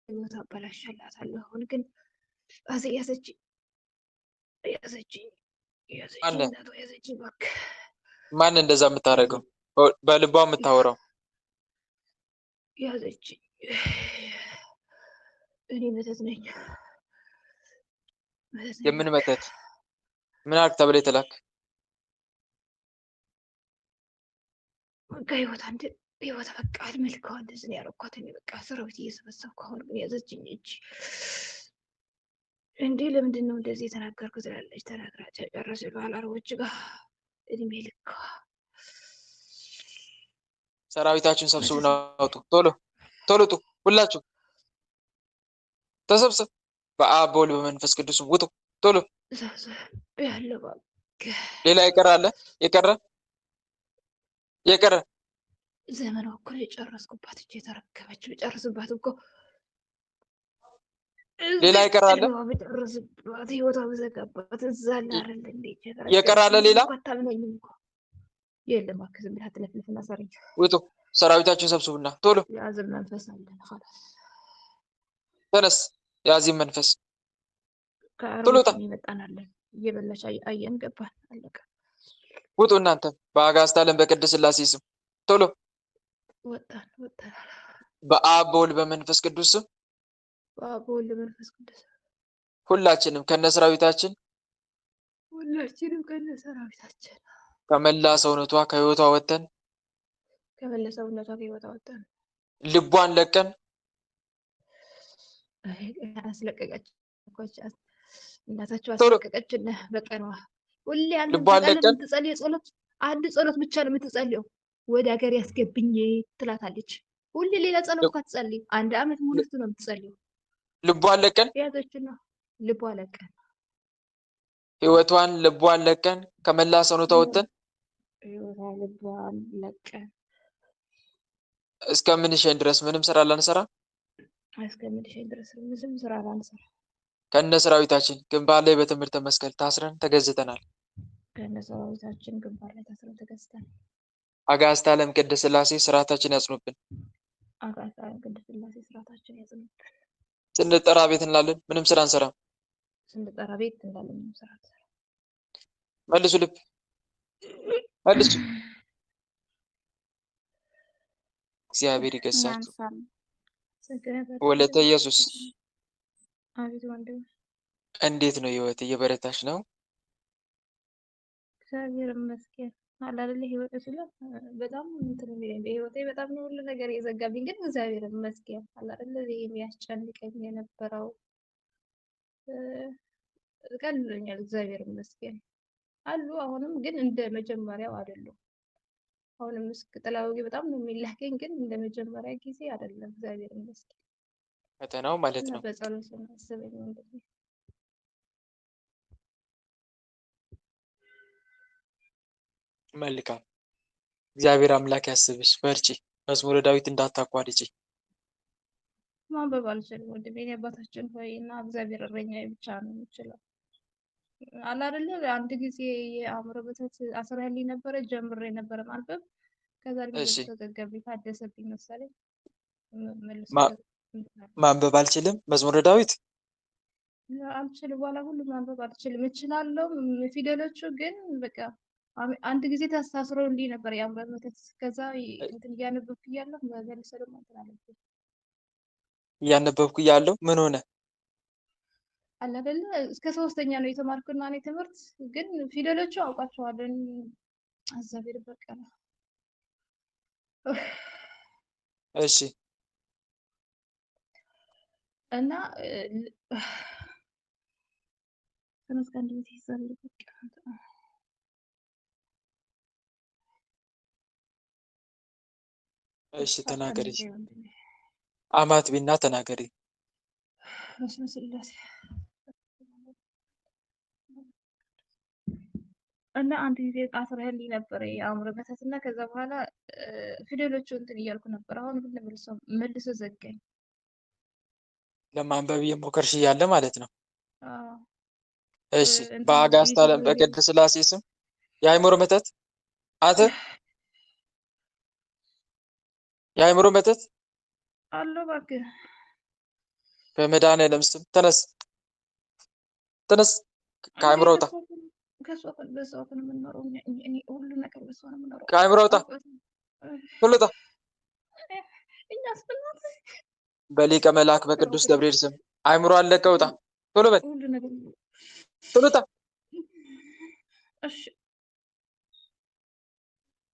ቦታ አበላሻላታለሁ። አሁን ግን ያዘችኝ እናቷ ያዘችኝ። እባክህ ማን እንደዛ የምታደርገው? በልቧ የምታወራው ያዘችኝ። እኔ መተት ነኝ። የምን መተት? ምን አድርግ ተብለህ የተላክ? በቃ ህይወት በቃ አድመልከዋ እንደዚህ ነው ያደረኳት። እኔ በቃ ሰራዊት እየሰበሰብኩ አሁን ግን ያዘችኝ እጅ። እንዴ ለምንድን ነው እንደዚህ የተናገርኩ ትላለች። ተናግራ ጨረሰ ባላሮች ጋር እድሜ ልካ ሰራዊታችሁን ሰብስቡና አውጡ። ቶሎ ቶሎ ጡ፣ ሁላችሁ ተሰብሰብ። በአብ በወልድ በመንፈስ ቅዱስ ውጡ ቶሎ። ያለው ሌላ የቀረ አለ? የቀረ ዘመኗ እኮ የጨረስኩባት እጅ የተረከበች ብጨርስባት እኮ ሌላ የቀረ አለ? ብጨርስባት ህይወቷ በዘጋባት እዛ ላረል እንዴ የቀረ አለ ሌላ? አታምነኝም እኮ የለም። እባክህ ዝም ብለህ አትለፍልፍና ሰሪኝ። ውጡ፣ ሰራዊታችሁን ሰብስቡና ቶሎ። የአዘም መንፈስ አለን። ተነስ፣ የአዚም መንፈስ ቶሎ ይመጣናለን። እየበላሽ አየን ገባን፣ አለቀ። ውጡ እናንተ በአጋዕዝተ ዓለም በቅድስት ሥላሴ ስም ቶሎ ወጣን። በአብ በወልድ በመንፈስ ቅዱስ ስም በአብ በወልድ በመንፈስ ቅዱስ ሁላችንም ከነሰራዊታችን ከመላ ሰውነቷ ከህይወቷ ወጥተን ልቧን ለቀን አስለቀቀች። እናታችሁ አስለቀቀችን። በቀኗ ሁሌ አንድ ጸሎት ብቻ ነው የምትጸልየው። ወደ ሀገር ያስገብኝ ትላታለች። ሁሌ ሌላ ጸሎት እኮ አትጸልይም። አንድ አመት ሙሉ ነው የምትጸልየው። ልቧን ለቀን ያዘችና ልቧን ለቀን ህይወቷን ልቧን ለቀን ከመላ ሰውነቷ ወጥተን ልቧን ለቀን እስከምንሸኝ ድረስ ምንም ስራ ላንሰራ ከነ ሰራዊታችን ግንባር ላይ በትምህርተ መስቀል ታስረን ተገዝተናል። አጋዕዝተ ዓለም ቅድስት ሥላሴ ስርዓታችን ያጽኑብን። ስንጠራ ቤት እንላለን፣ ምንም ስራ አንሰራም። መልሱ፣ ልብ መልሱ። እግዚአብሔር ይገሳችሁ። ወለተ ኢየሱስ እንዴት ነው ህይወት? እየበረታሽ ነው? እግዚአብሔር ይመስገን። አላለ ህይወት ስለ በጣም እንትን የሚለኝ በህይወቴ በጣም ነው ሁሉ ነገር የዘጋብኝ፣ ግን እግዚአብሔር ይመስገን። አላለ የሚያስጨንቀኝ የነበረው ቀልሎኛል። እግዚአብሔር ይመስገን አሉ። አሁንም ግን እንደ መጀመሪያው አይደለም። አሁንም ጥላው በጣም ነው የሚላከኝ፣ ግን እንደ መጀመሪያ ጊዜ አይደለም። እግዚአብሔር ይመስገን። ፈተናው ማለት ነው። በጸሎት አስበኝ እንደዚህ መልካም። እግዚአብሔር አምላክ ያስብሽ፣ በርቺ። መዝሙረ ዳዊት እንዳታቋርጪ። ማንበብ አልችልም ወንድሜ። አባታችን ሆይ እና እግዚአብሔር እረኛዬ ብቻ ነው የምችለው። አለ አይደለ አንድ ጊዜ የአእምሮ በተት አስራልኝ ነበረ፣ ጀምሬ ነበረ ማንበብ። ከዛ ልጅ ተዘጋቢ ታደሰብኝ መሰለኝ። ማንበብ አልችልም መዝሙረ ዳዊት አልችልም። በኋላ ሁሉ ማንበብ አልችልም። እችላለሁ ፊደሎቹ ግን በቃ አንድ ጊዜ ታስሮልኝ ነበር የአእምሮ በተት። ከዛ እንትን እያነበብኩ እያለሁ መልሰ ደግሞ እንትን አለብኝ። እያነበብኩ እያለሁ ምን ሆነ? አለ አይደለ እስከ 3ኛ ነው የተማርኩና እኔ ትምህርት ግን ፊደሎቹ አውቃቸዋለሁ። እግዚአብሔር በቀለ። እሺ እና ተመስገን እንዴት ይዘል በቃ እሺ ተናገሪ። አማት ቢና ተናገሪ። በስመ ስላሴ እና አንድ ጊዜ አስረህልኝ ነበር የአእምሮ በተት እና ከዛ በኋላ ፊደሎቹ እንትን እያልኩ ነበር። አሁን ግን መልሶ ዘጋኝ። ለማንበብ እየሞከርሽ እያለ ማለት ነው። እሺ እንትን በአጋዕዝተ ዓለም በቅድስት ሥላሴ ስም የአእምሮ መተት አንተ የአእምሮ መተት አለው እባክህ በመድኃኒዓለም ስም ተነስ፣ ተነስ፣ ከአእምሮ ውጣ፣ ከእሷ በሰው ነው የምንኖረው። እኔ ሁሉ ነገር በሷ ነው የምኖረው። ከአእምሮ ውጣ፣ ቶሎ ውጣ። እኛስ በእናትህ በሊቀ መልአክ በቅዱስ ገብርኤል ስም አእምሮዋን ለቀህ ውጣ፣ ቶሎ በል፣ ሁሉ ነገር ቶሎ ውጣ። እሺ።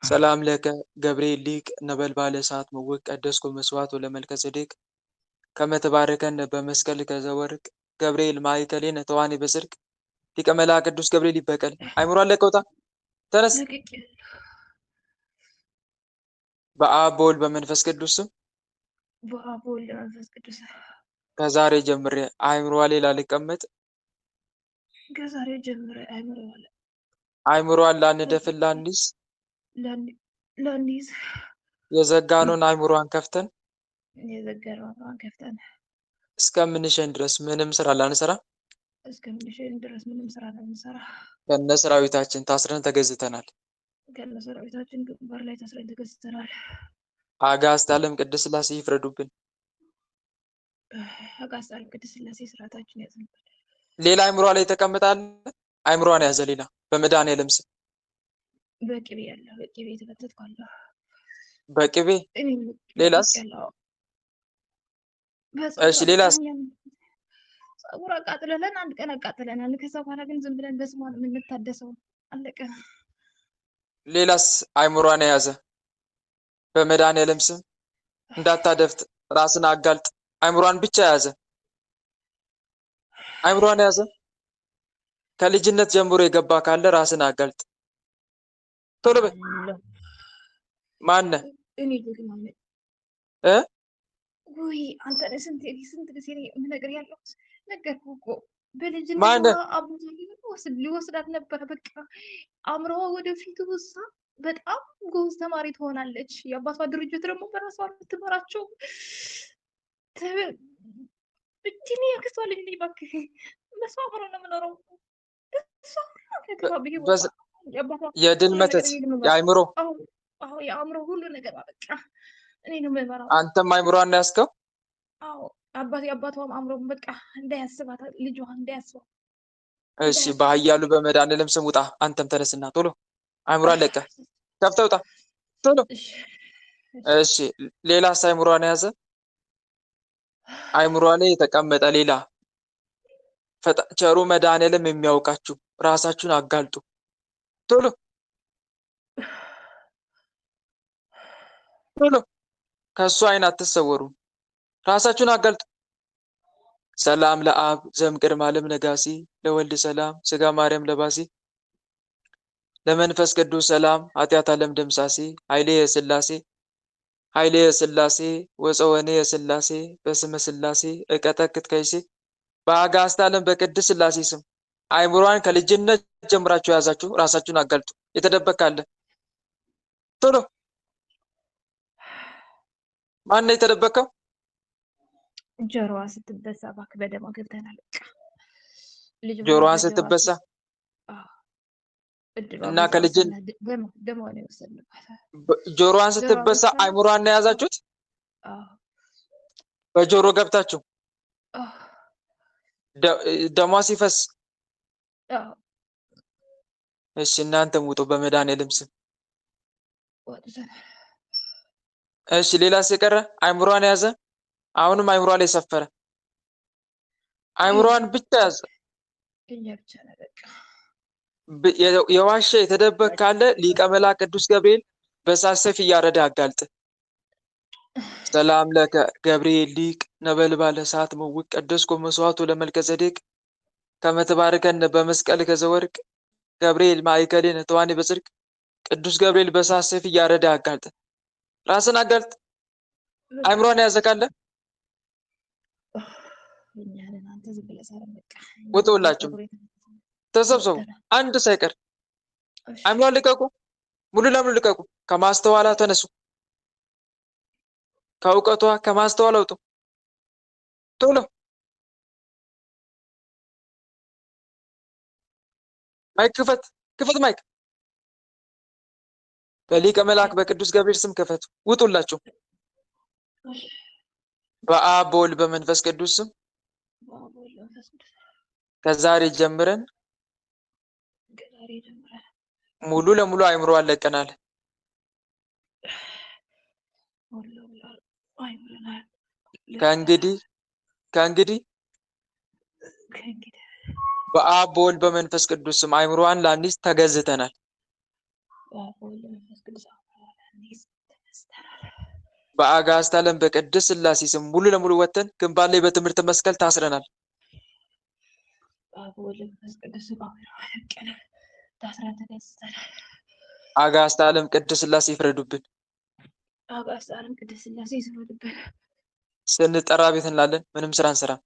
ሰላም ለከ ገብርኤል ሊቅ ነበልባለ እሳት ምውቅ ቀደስኩ መስዋዕት ወለመልከ ጼዴቅ ከመ ትባርከነ በመስቀል ከዘወርቅ ገብርኤል ማእከሌነ ተዋኔ በጽድቅ ሊቀ መልአክ ቅዱስ ገብርኤል ይበቀል። አእምሮዋን ለቀህ ውጣ፣ ተነስ። በአብ በወልድ በመንፈስ ቅዱስ ስም በአብ በወልድ በመንፈስ ቅዱስ ከዛሬ ጀምሬ አእምሮዋ ላይ ላልቀመጥ፣ ከዛሬ ጀምሬ አእምሮዋን ላንደፍን ላንይዝ የዘጋነውን አእምሮዋን ከፍተን እስከምንሸን ድረስ ምንም ስራ ላንሰራ ከነ ሰራዊታችን ታስረን ተገዝተናል። ከነሰራዊታችን ግንባር ላይ ታስረን ተገዝተናል። አጋዕዝተ ዓለም ቅድስት ሥላሴ ይፍረዱብን። አጋዕዝተ ዓለም ቅድስት ሥላሴ ስርዓታችን ያጽንብን። ሌላ አእምሯ ላይ ተቀምጣል። አእምሯን ያዘ ሌላ በመድኃኒዓለም ስም በቅቤ ያለ በቅቤ የተፈተትኳለሁ። በቅቤ ሌላስ? እሺ ሌላስ? ፀጉር አቃጥለናል። አንድ ቀን አቃጥለናል። ከዛ በኋላ ግን ዝም ብለን በስሟ ነው የምንታደሰው። አለቀ። ሌላስ? አእምሯን የያዘ በመድኃኒዓለም ስም እንዳታደፍት፣ ራስን አጋልጥ። አእምሯን ብቻ የያዘ አእምሯን የያዘ ከልጅነት ጀምሮ የገባ ካለ ራስን አጋልጥ። ቶሎ በል። ማነህ? እኔ ደግሞ ወይ አንተ ስንት ጊዜ የምነግርህ ያለሁት ነገርኩህ እኮ በልጅነት አቡነ ሊወስዳት ነበረ። በቃ አእምሮዋ ወደፊት ውሳ በጣም ጎበዝ ተማሪ ትሆናለች። የአባቷ ድርጅት ደግሞ በራሷ ትመራቸው። እጅኔ ያክስቷ ልጅ ነኝ። እባክህ በሷ አብሮ ነው የምኖረው። የድል መተት የአእምሮ የአእምሮ ሁሉ ነገር በቃ እኔ ነው የምመራው። አንተም አእምሮዋን ያዝከው? አዎ የአባቷም አእምሮ በቃ እንዳያስባት ልጇ እንዳያስባት። እሺ በኃያሉ በመድኃኒዓለም ስም ውጣ። አንተም ተነስና ቶሎ አእምሯን ለቀህ ከፍተህ ውጣ ቶሎ። እሺ ሌላስ? አእምሯን የያዘ አእምሯ ላይ የተቀመጠ ሌላ ቸሩ መድኃኒዓለም የሚያውቃችሁ ራሳችሁን አጋልጡ ቶሎ ቶሎ። ከእሱ አይን አትሰወሩ። ራሳችሁን አጋልጡ። ሰላም ለአብ ዘእምቅድመ ዓለም ነጋሲ ለወልድ ሰላም ስጋ ማርያም ለባሲ ለመንፈስ ቅዱስ ሰላም ኃጢአት ዓለም ደምሳሴ ኃይሌ የሥላሴ ኃይሌ የሥላሴ ወፀወኔ የሥላሴ በስመ ሥላሴ እቀጠቅጥ ከይሴ። በአጋዕዝተ ዓለም በቅድስት ሥላሴ ስም አእምሯን ከልጅነት ጀምራችሁ የያዛችሁ ራሳችሁን አጋልጡ። የተደበቀ አለ ቶሎ። ማን ነው የተደበቀው? ጆሮዋ ስትበሳ እባክህ በደሟ ገብተናል። ጆሮዋን ስትበሳ እና ጆሮዋን ስትበሳ አእምሯን ነው የያዛችሁት። በጆሮ ገብታችሁ ደሟ ሲፈስ እሺ እናንተም ውጡ በመድኃኒዓለም ስም። እሺ ሌላስ የቀረ? አእምሯን ያዘ። አሁንም አእምሯ ላይ ሰፈረ። አእምሯን ብቻ ያዘ። የዋሸ የተደበቀ ካለ ሊቀ መልአክ ቅዱስ ገብርኤል በእሳት ሰይፍ እያረደ አጋልጥ። ሰላም ለከ ገብርኤል ሊቅ ነበልባለ እሳት ምውቅ ቀደስኩ መስዋዕቱ ለመልከ ጼዴቅ ከመ ትባርከነ በመስቀል ከዘወርቅ ገብርኤል ማእከሌነ ተዋኔ በጽድቅ ቅዱስ ገብርኤል በእሳት ሰይፍ እያረደ አጋልጥ። ራስን አጋልጥ። አእምሯን የያዘ ካለ ውጡ። ሁላችሁም ተሰብሰቡ፣ አንድ ሳይቀር አእምሯን ልቀቁ። ሙሉ ለሙሉ ልቀቁ። ከማስተዋላ ተነሱ። ከእውቀቷ ከማስተዋል አውጡ ቶሎ። ማይክ ክፈት፣ ክፈት ማይክ። በሊቀ መልአክ በቅዱስ ገብርኤል ስም ክፈቱ። ውጡላችሁ። በአብ በወልድ በመንፈስ ቅዱስ ስም ከዛሬ ጀምረን ሙሉ ለሙሉ አይምሮ አለቀናል። ከእንግዲህ በአብ በወልድ በመንፈስ ቅዱስ ስም አይምሮዋን ላንይዝ ተገዝተናል። በአጋዕዝተ ዓለም በቅድስት ሥላሴ ስም ሙሉ ለሙሉ ወጥተን ግንባር ላይ በትምህርት መስቀል ታስረናል። አጋዕዝተ ዓለም ቅድስት ሥላሴ ይፍረዱብን። ስንጠራ ቤት እንላለን፣ ምንም ስራ እንሰራም።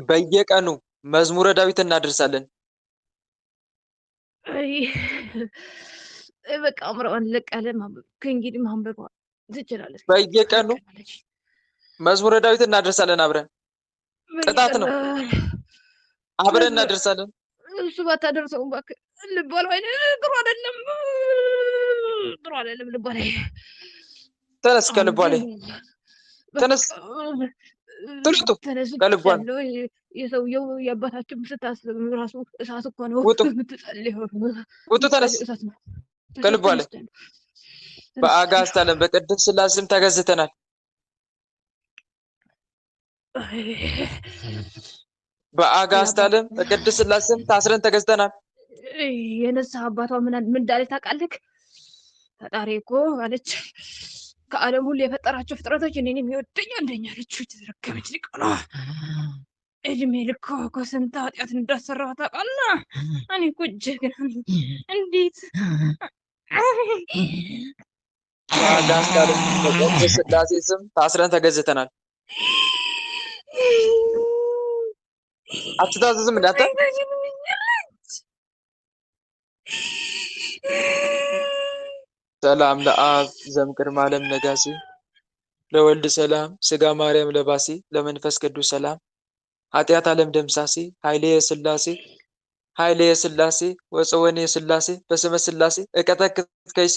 በየቀኑ መዝሙረ ዳዊት እናደርሳለን። በቃ አምሮዋን ለቃለ ማንበብ ከእንግዲህ ማንበብ ትችላለች። በየቀኑ መዝሙረ ዳዊት እናደርሳለን። አብረን ቅጣት ነው። አብረን እናደርሳለን። እሱ ባታደርሰውም እባክህ ልቧ ላይ ጥሩ አይደለም፣ ጥሩ አይደለም ልቧ ላይ። ተነስ ከልቧ ላይ ተነስ፣ ትልጡ ከልቧ ነው። የሰውየው የአባታችን ስታስብ ራሱ እሳት እኮ ነው የምትጸልየው። ውጡ፣ ተነስ ከልቧ ላይ። በአጋዕዝተ ዓለም በቅድስት ሥላሴ ስም ተገዝተናል። በአጋዕዝተ ዓለም በቅድስት ሥላሴ ስም ታስረን ተገዝተናል። የነሳ አባቷ ምን እንዳለች ታውቃለህ? ፈጣሪ እኮ አለች ከዓለም ሁሉ የፈጠራቸው ፍጥረቶች እኔን የሚወደኝ አንደኛ አለች። የተረገመች ሊቃና እድሜ ልክ እኮ ስንት ኃጢአት እንዳሰራሁ ታውቃለህ? እኔ እኮ ጀግና ነኝ። እንዴት በአጋዕዝተ ዓለም በቅድስት ሥላሴ ስም ታስረን ተገዝተናል። አትታዘዝም እንዳታ ሰላም ለአብ ዘእምቅድመ ዓለም ነጋሲ ለወልድ ሰላም ስጋ ማርያም ለባሲ ለመንፈስ ቅዱስ ሰላም ኃጢአት ዓለም ደምሳሲ ኃይሌ የሥላሴ ወፀወኔ የሥላሴ በስመ ሥላሴ እቀጠቅጥ ከይሴ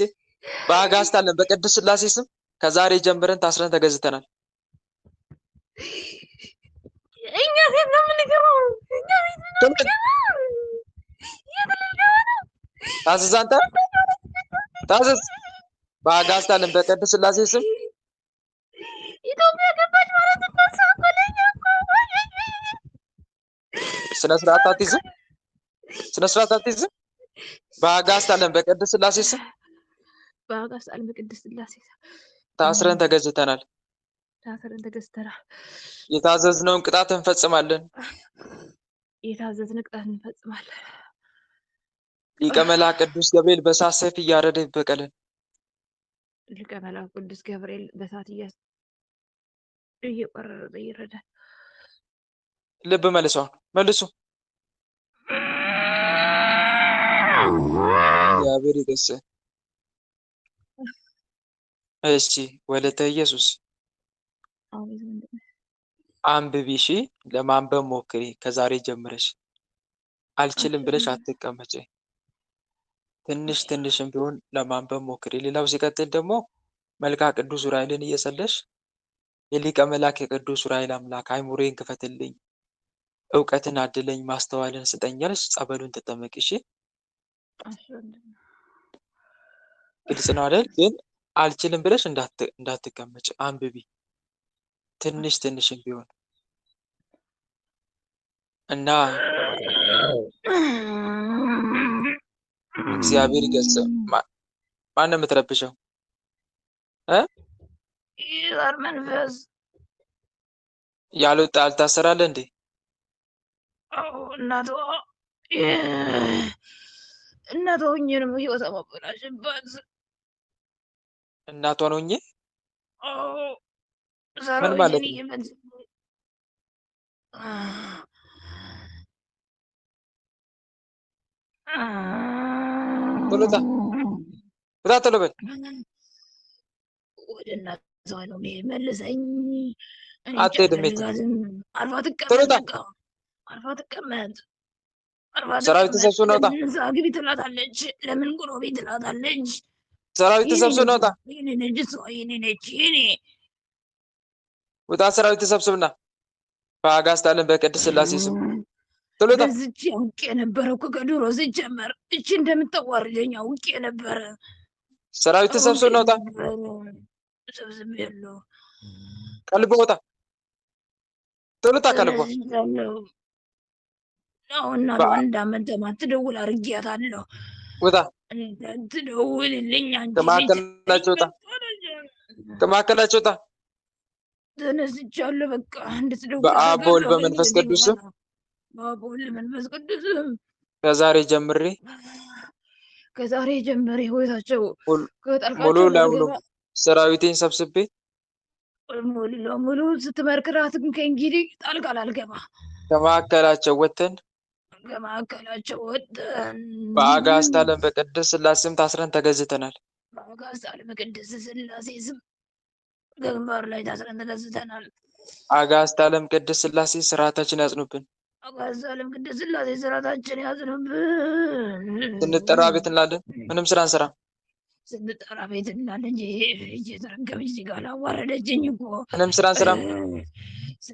በአጋዕዝተ ዓለም በቅድስት ሥላሴ ስም ከዛሬ ጀምረን ታስረን ተገዝተናል። እኛ ቤት ነው የምንገባው። እኛ ቤት ነው የምንገባው። ታዘዝ፣ አንተ ታዘዝ። በአጋዕዝተ ዓለም በቅድስት ሥላሴ ስም ኢትዮጵያ ገባች ማለት ስነ ስርዓት አትይዝም። ስነ ስርዓት አትይዝም። በአጋዕዝተ ዓለም በቅድስት ሥላሴ ስም በአጋዕዝተ ዓለም በቅድስት ሥላሴ ታስረን ተገዝተናል። የታዘዝነውን ቅጣት እንፈጽማለን። ሊቀ መላእክት ቅዱስ ገብርኤል በእሳት ሰይፍ እያረደ ይበቀለን። ሊቀ መላእክት ቅዱስ ገብርኤል በእሳት እየቆረጠ ይረዳል። ልብ መልሰዋል። መልሱ። እግዚአብሔር ይገስጽ። እሺ ወለተ ኢየሱስ አንብቢ። እሺ ለማንበብ ሞክሪ። ከዛሬ ጀምረሽ አልችልም ብለሽ አትቀመጪ። ትንሽ ትንሽም ቢሆን ለማንበብ ሞክሪ። ሌላው ሲቀጥል ደግሞ መልካ ቅዱስ ዑራኤልን እየጸለሽ የሊቀ መላእክት የቅዱስ ዑራኤል አምላክ አይምሮዬን ክፈትልኝ፣ እውቀትን አድለኝ፣ ማስተዋልን ስጠኝ እያልሽ ጸበሉን ተጠመቂ። እሺ ግልጽ ነው አይደል? ግን አልችልም ብለሽ እንዳትቀመጭ፣ አንብቢ ትንሽ ትንሽም ቢሆን እና እግዚአብሔር ይገጽ። ማን ነው የምትረብሸው? ይዛር መንፈስ ያልወጣ አልታሰራለ እንዴ? እናቷ ሆኜ ነው ህይወቷ ማበላሽባት። እናቷን ሆኜ ምን ማለት ነው? ቶሎታ ቶሎ በል። ወደ እናቷ ነው መልሰኝ። አትሄድም። አርፋ ትቀመጥ። ሰራዊት ተሰብስቦ ነው። እዛ ግቢ ትላታለች። ለምን ጎረቤት ትላታለች። ሰራዊት ተሰብስቦ ነው። ይሄኔ ነች ውጣ ሰራዊት ተሰብስብና በአጋዕዝተ ዓለም በቅድስት ሥላሴ ስም ቶሎ ውጣ። በዚች አውቄ ነበረ እኮ ከድሮ ሲጀመር እቺ እንደምታዋርደኝ አውቄ ነበረ። ሰራዊት ተሰብስብና ውጣ። ሰብስብ ያለው ከልቦ ውጣ። ቶሎ ውጣ ከልቦ። አሁን ለአንድ ዓመት ማትደውል አድርጊያታለሁ። ውጣ እንዳትደውልልኝ አንቺ ከመካከላቸው ውጣ። ከመካከላቸው ውጣ። ተነስቻለሁ። በቃ እንድትደውል በአብ በወልድ በመንፈስ ቅዱስ ስም በአብ በወልድ በመንፈስ ቅዱስ ስም ከዛሬ ጀምሬ ህይወታቸው ሙሉ ለሙሉ ሰራዊቴን ሰብስቤ ሙሉ ለሙሉ ስትመርክራት ከእንግዲህ ጣልቃ አልገባ። ከመካከላቸው ወጥተን በአጋዕዝተ ዓለም በቅድስት ሥላሴ ስም ታስረን ተገዝተናል። በአጋዕዝተ ዓለም በቅድስት ሥላሴ ስም ግንባር ላይ ታስረን ተገዝተናል። አጋዕዝተ ዓለም ቅድስት ሥላሴ ስርዓታችን ያጽኑብን። አጋዕዝተ ዓለም ቅድስት ሥላሴ ስርዓታችን ያጽኑብን። ስንጠራ ቤት እንላለን፣ ምንም ስራ አንሰራም። ስንጠራ ቤት እንላለን እንጂ እየተረገመች እዚህ ጋር አዋረደችኝ እኮ። ምንም ስራ አንሰራም።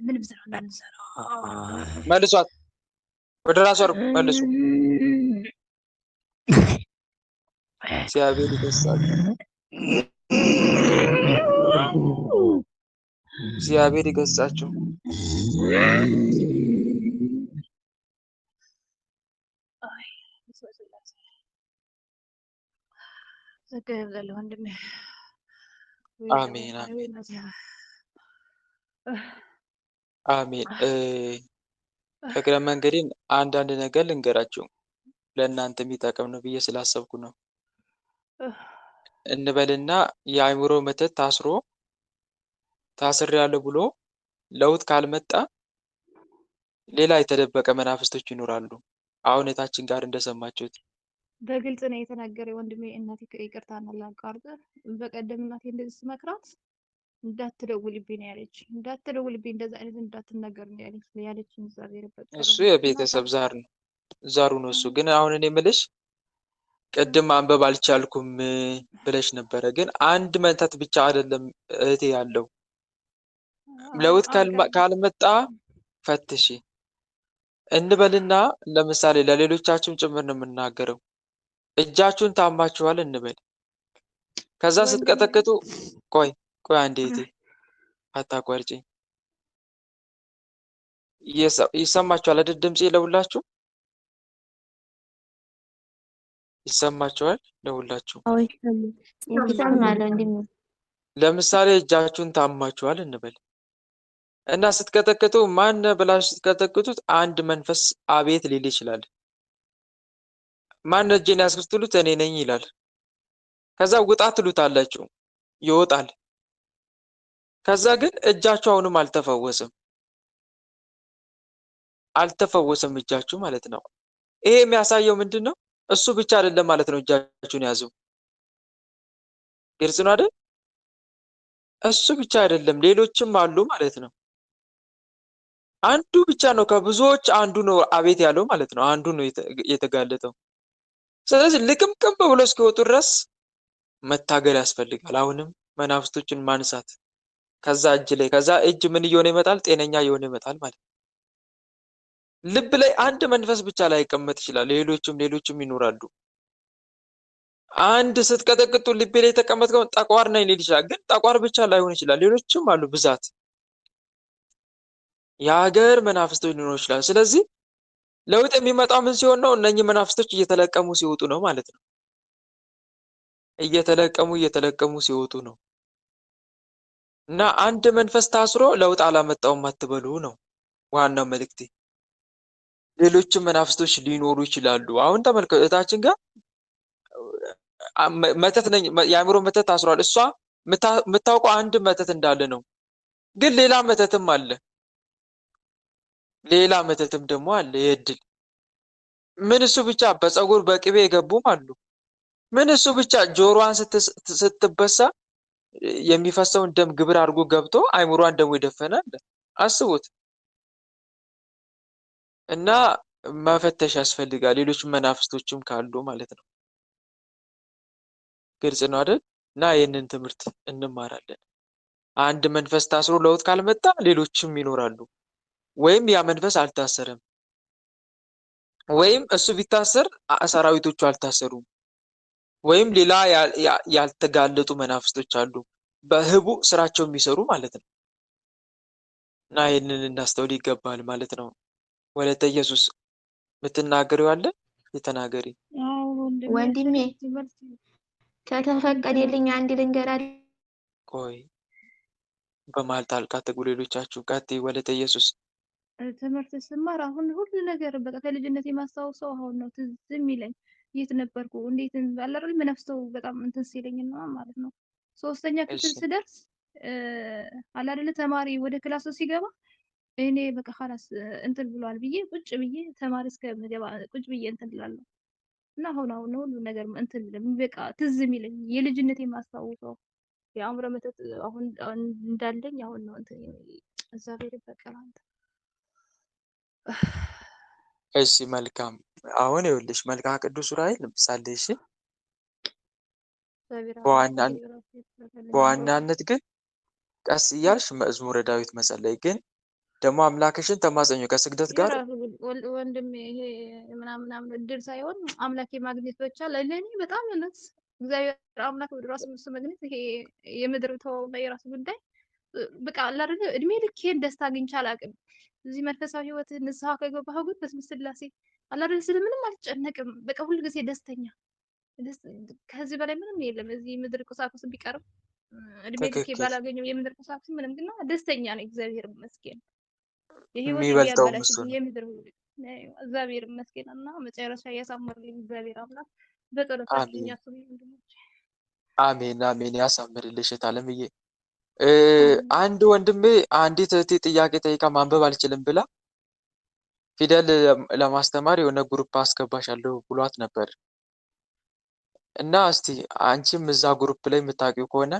ምንም ስራ እንዳንሰራ መልሷት፣ ወደ ራሷ መልሱ። እግዚአብሔር ይገስጻችሁ። እግዚአብሔር ይገስጻችሁ። አሜን አሜን። እግረ መንገዴን አንዳንድ ነገር ልንገራችሁ፣ ለእናንተ የሚጠቅም ነው ብዬ ስላሰብኩ ነው። እንበልና የአእምሮ መተት ታስሬያለሁ ብሎ ለውጥ ካልመጣ ሌላ የተደበቀ መናፍስቶች ይኖራሉ። አሁን የታችን ጋር እንደሰማችሁት በግልጽ ነው የተናገረ። ወንድሜ እናቴ ይቅርታ እናላቋርጥ። በቀደም እናቴ እንደዚህ ስመክራት እንዳትደውልብኝ ነው ያለች። እንዳትደውልብኝ እንደዛ አይነት እንዳትናገር ነው ያለች። እሱ የቤተሰብ ዛሩ ነው እሱ። ግን አሁን እኔ የምልሽ ቅድም ማንበብ አልቻልኩም ብለሽ ነበረ። ግን አንድ መንተት ብቻ አይደለም እህቴ ያለው። ለውጥ ካልመጣ ፈትሺ እንበልና ለምሳሌ ለሌሎቻችሁም ጭምር ነው የምናገረው። እጃችሁን ታማችኋል እንበል። ከዛ ስትቀጠቅጡ ቆይ አንዴ እህቴ አታቋርጪኝ። ይሰማችኋል አይደል? ድምጼ ለሁላችሁ ይሰማችኋል? ለሁላችሁ ለምሳሌ እጃችሁን ታማችኋል እንበል እና ስትቀጠቅጡ ማን ብላችሁ ስትቀጠቅጡት አንድ መንፈስ አቤት ሊል ይችላል። ማን እጄን ያስኩት ትሉት እኔ ነኝ ይላል። ከዛ ውጣ ትሉታላችሁ፣ ይወጣል። ከዛ ግን እጃችሁ አሁንም አልተፈወሰም እጃችሁ ማለት ነው። ይሄ የሚያሳየው ምንድን ነው? እሱ ብቻ አይደለም ማለት ነው። እጃችሁን ያዙ። ግልጽ ነው አይደል? እሱ ብቻ አይደለም፣ ሌሎችም አሉ ማለት ነው። አንዱ ብቻ ነው ከብዙዎች አንዱ ነው አቤት ያለው ማለት ነው። አንዱ ነው የተጋለጠው። ስለዚህ ልቅምቅም ብሎ እስኪወጡ ድረስ መታገል ያስፈልጋል። አሁንም መናፍስቶችን ማንሳት ከዛ እጅ ምን እየሆነ ይመጣል? ጤነኛ እየሆነ ይመጣል ማለት ነው። ልብ ላይ አንድ መንፈስ ብቻ ላይ ይቀመጥ ይችላል። ሌሎችም ይኖራሉ። አንድ ስትቀጠቅጡ ልቤ ላይ የተቀመጥከው ጠቋር ነኝ ሊል ይችላል። ግን ጠቋር ብቻ ላይሆን ይችላል። ሌሎችም አሉ ብዛት። የሀገር መናፍስቶች ሊኖሩ ይችላል። ስለዚህ ለውጥ የሚመጣው ምን ሲሆን ነው? እነኚህ መናፍስቶች እየተለቀሙ ሲወጡ ነው ማለት ነው። እየተለቀሙ ሲወጡ ነው። እና አንድ መንፈስ ታስሮ ለውጥ አላመጣውም አትበሉ ነው ዋናው መልእክቴ። ሌሎችም መናፍስቶች ሊኖሩ ይችላሉ። አሁን ተመልከቱ፣ እታችን ጋር የአእምሮ መተት ታስሯል። እሷ የምታውቀው አንድ መተት እንዳለ ነው። ግን ሌላ መተትም አለ። ሌላ መተትም ደግሞ አለ። የእድል ምን እሱ ብቻ በፀጉር በቅቤ የገቡም አሉ። ምን እሱ ብቻ ጆሮዋን ስትበሳ የሚፈሰውን ደም ግብር አድርጎ ገብቶ አይምሯን ደግሞ የደፈነ አለ። አስቡት። እና መፈተሽ ያስፈልጋል። ሌሎች መናፍስቶችም ካሉ ማለት ነው። ግልጽ ነው አይደል? እና ይህንን ትምህርት እንማራለን። አንድ መንፈስ ታስሮ ለውጥ ካልመጣ ሌሎችም ይኖራሉ። ወይም ያ መንፈስ አልታሰረም፣ ወይም እሱ ቢታሰር ሰራዊቶቹ አልታሰሩም፣ ወይም ሌላ ያልተጋለጡ መናፍስቶች አሉ በህቡ ስራቸው የሚሰሩ ማለት ነው። እና ይህንን እናስተውል ይገባል ማለት ነው። ወለተ ኢየሱስ የምትናገሪው አለ? የተናገሪ ወንድሜ ከተፈቀደልኝ አንድ ልንገራት። ቆይ በመሀል ጣልቃ ትግቡ ሌሎቻችሁ። ቀጥይ ወለተ ኢየሱስ። ትምህርት ስማር አሁን ሁሉ ነገር በቃ ከልጅነት የማስታውሰው አሁን ነው ትዝ የሚለኝ። የት ነበርኩ እንዴት አላረል መነፍሰው በጣም እንትን ሲለኝ ነው ማለት ነው። 3ኛ ክፍል ስደርስ አላረል ተማሪ ወደ ክላስ ሲገባ እኔ በቃ خلاص እንትን ብሏል ብዬ ቁጭ ብዬ ተማሪ እስከምገባ ቁጭ ብዬ እንትን እላለሁ። እና አሁን ሁሉ ነገር እንትን በቃ ትዝ የሚለኝ የልጅነት የማስታውሰው የአእምሮ መተት አሁን እንዳለኝ አሁን ነው እንትን እግዚአብሔር ይበቀል አንተ። እሺ መልካም። አሁን ይኸውልሽ መልክዓ ቅዱስ ዑራኤል ለምሳሌ እሺ፣ በዋናነት ግን ቀስ እያልሽ መዝሙረ ዳዊት መጸለይ ግን ደግሞ አምላክሽን ተማጸኙ ከስግደት ጋር ወንድም ይሄ ምናምን እድል ሳይሆን አምላክ ማግኘት ብቻ ለኔ በጣም እውነት እግዚአብሔር አምላክ ራሱ ማግኘት ይሄ የምድር ተወው የራሱ ጉዳይ በቃ አላደለ እድሜ ልኬን ደስታ አግኝቼ አላውቅም። እዚህ መንፈሳዊ ህይወት ንስሐ ከገባሁ ግን በስመ ስላሴ አላደለ ስለምንም አልጨነቅም። በቃ ሁሉ ጊዜ ደስተኛ ከዚህ በላይ ምንም የለም። እዚህ ምድር ቁሳቁስ ቢቀርም እድሜ ልኬ ባላገኘው የምድር ቁሳቁስ ምንም ግን ደስተኛ ነኝ። እግዚአብሔር ይመስገን። የሚበልጠው እሱ ነው። የምድር እግዚአብሔር ይመስገን እና መጨረሻ ያሳምርልኝ እግዚአብሔር አምላክ በጸሎታችን ያስቡኝ ወንድሞች። አሜን አሜን። ያሳምርልሽ ታለምዬ። አንድ ወንድሜ አንዲት እህቴ ጥያቄ ጠይቃ ማንበብ አልችልም ብላ ፊደል ለማስተማር የሆነ ግሩፕ አስገባሻለሁ ብሏት ነበር እና እስቲ አንቺም እዛ ግሩፕ ላይ የምታውቂው ከሆነ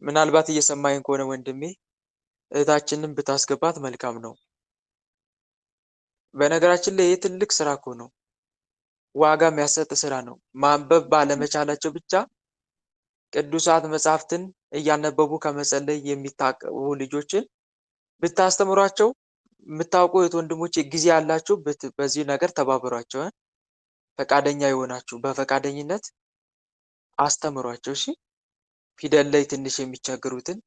ምናልባት እየሰማኝ ከሆነ ወንድሜ እህታችንን ብታስገባት መልካም ነው። በነገራችን ላይ ይህ ትልቅ ስራ እኮ ነው፣ ዋጋ የሚያሰጥ ስራ ነው። ማንበብ ባለመቻላቸው ብቻ ቅዱሳት መጻሕፍትን እያነበቡ ከመጸለይ የሚታቀቡ ልጆችን ብታስተምሯቸው፣ የምታውቁ ወንድሞቼ ጊዜ ያላችሁ በዚህ ነገር ተባበሯቸው። ፈቃደኛ የሆናችሁ በፈቃደኝነት አስተምሯቸው። እሺ ፊደል ላይ ትንሽ የሚቸገሩትን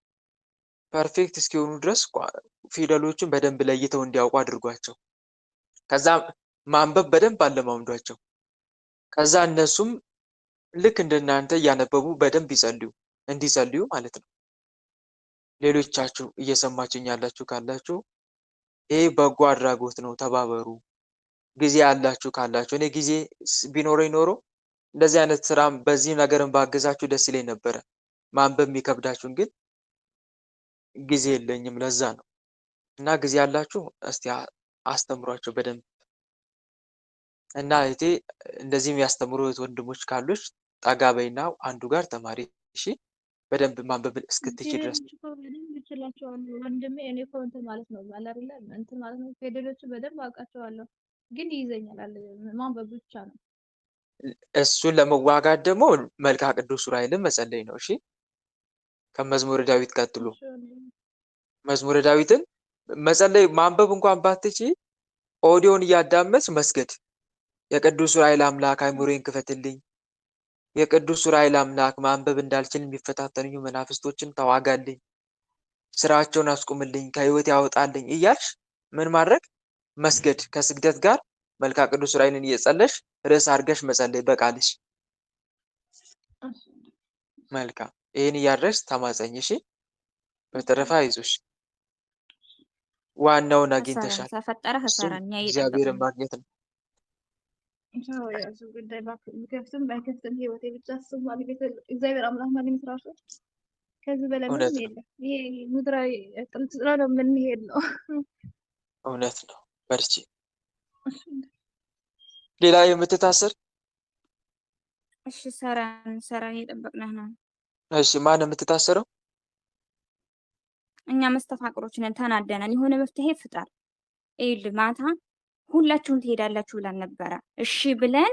ፐርፌክት እስኪሆኑ ድረስ ፊደሎችን በደንብ ለይተው እንዲያውቁ አድርጓቸው። ከዛ ማንበብ በደንብ አለማምዷቸው። ከዛ እነሱም ልክ እንደናንተ እያነበቡ በደንብ እንዲጸልዩ ማለት ነው። ሌሎቻችሁ እየሰማችሁኝ ያላችሁ ካላችሁ ይሄ በጎ አድራጎት ነው፣ ተባበሩ። ጊዜ ያላችሁ ካላችሁ እኔ ጊዜ ቢኖረኝ ኖሮ እንደዚህ አይነት ስራ በዚህ ነገርን ባገዛችሁ ደስ ይለኝ ነበረ። ማንበብ የሚከብዳችሁን ግን ጊዜ የለኝም፣ ለዛ ነው። እና ጊዜ ያላችሁ እስቲ አስተምሯቸው በደንብ። እና እህቴ እንደዚህ የሚያስተምሩ ወንድሞች ካሉሽ ጠጋ በይና አንዱ ጋር ተማሪ። እሺ በደንብ ማንበብ እስክትችይ ድረስ ወንድሜ እኔ እኮ እንትን ማለት ነው አይደለ እንትን ማለት ነው ፊደሎቹ በደንብ አውቃቸዋለሁ ግን ይይዘኛል ማንበብ ብቻ ነው። እሱን ለመዋጋት ደግሞ መልክዓ ቅዱስ ዑራኤልን መጸለይ ነው። እሺ ከመዝሙረ ዳዊት ቀጥሎ መዝሙረ ዳዊትን መጸለይ ማንበብ እንኳን ባትችይ ኦዲዮን እያዳመጥሽ መስገድ። የቅዱስ ዑራኤል አምላክ አይምሮዬን ክፈትልኝ፣ የቅዱስ ዑራኤል አምላክ ማንበብ እንዳልችል የሚፈታተኑኝ መናፍስቶችን ተዋጋልኝ፣ ስራቸውን አስቁምልኝ፣ ከህይወት ያወጣልኝ እያልሽ ምን ማድረግ መስገድ። ከስግደት ጋር መልክዓ ቅዱስ ዑራኤልን እየጸለሽ ርዕስ አድርገሽ መጸለይ በቃልሽ። መልካም ይህን እያደረግሽ ተማጸኝ። እሺ በተረፈ አይዞሽ፣ ዋናውን አግኝተሻል። እግዚአብሔርን ማግኘት ነው። ቢከፍትም ባይከፍትም ህይወቴ ብቻ እሱ ማግኘት እግዚአብሔር አምላክ ማግኘት ራሱ ከዚህ በላይ ምንም የለም። ይሄ ምድራዊ ጥልት ነው የምንሄድ ነው። እውነት ነው። በርቺ። ሌላ የምትታሰር? እሺ ሰራን እየጠበቅንህ ነው። እሺ ማን የምትታሰረው? እኛ መስተፋቅሮች ነን፣ ተናደናል። የሆነ መፍትሄ ፍጠር። ይኸውልህ ማታ ሁላችሁም ትሄዳላችሁ ብለን ነበረ። እሺ ብለን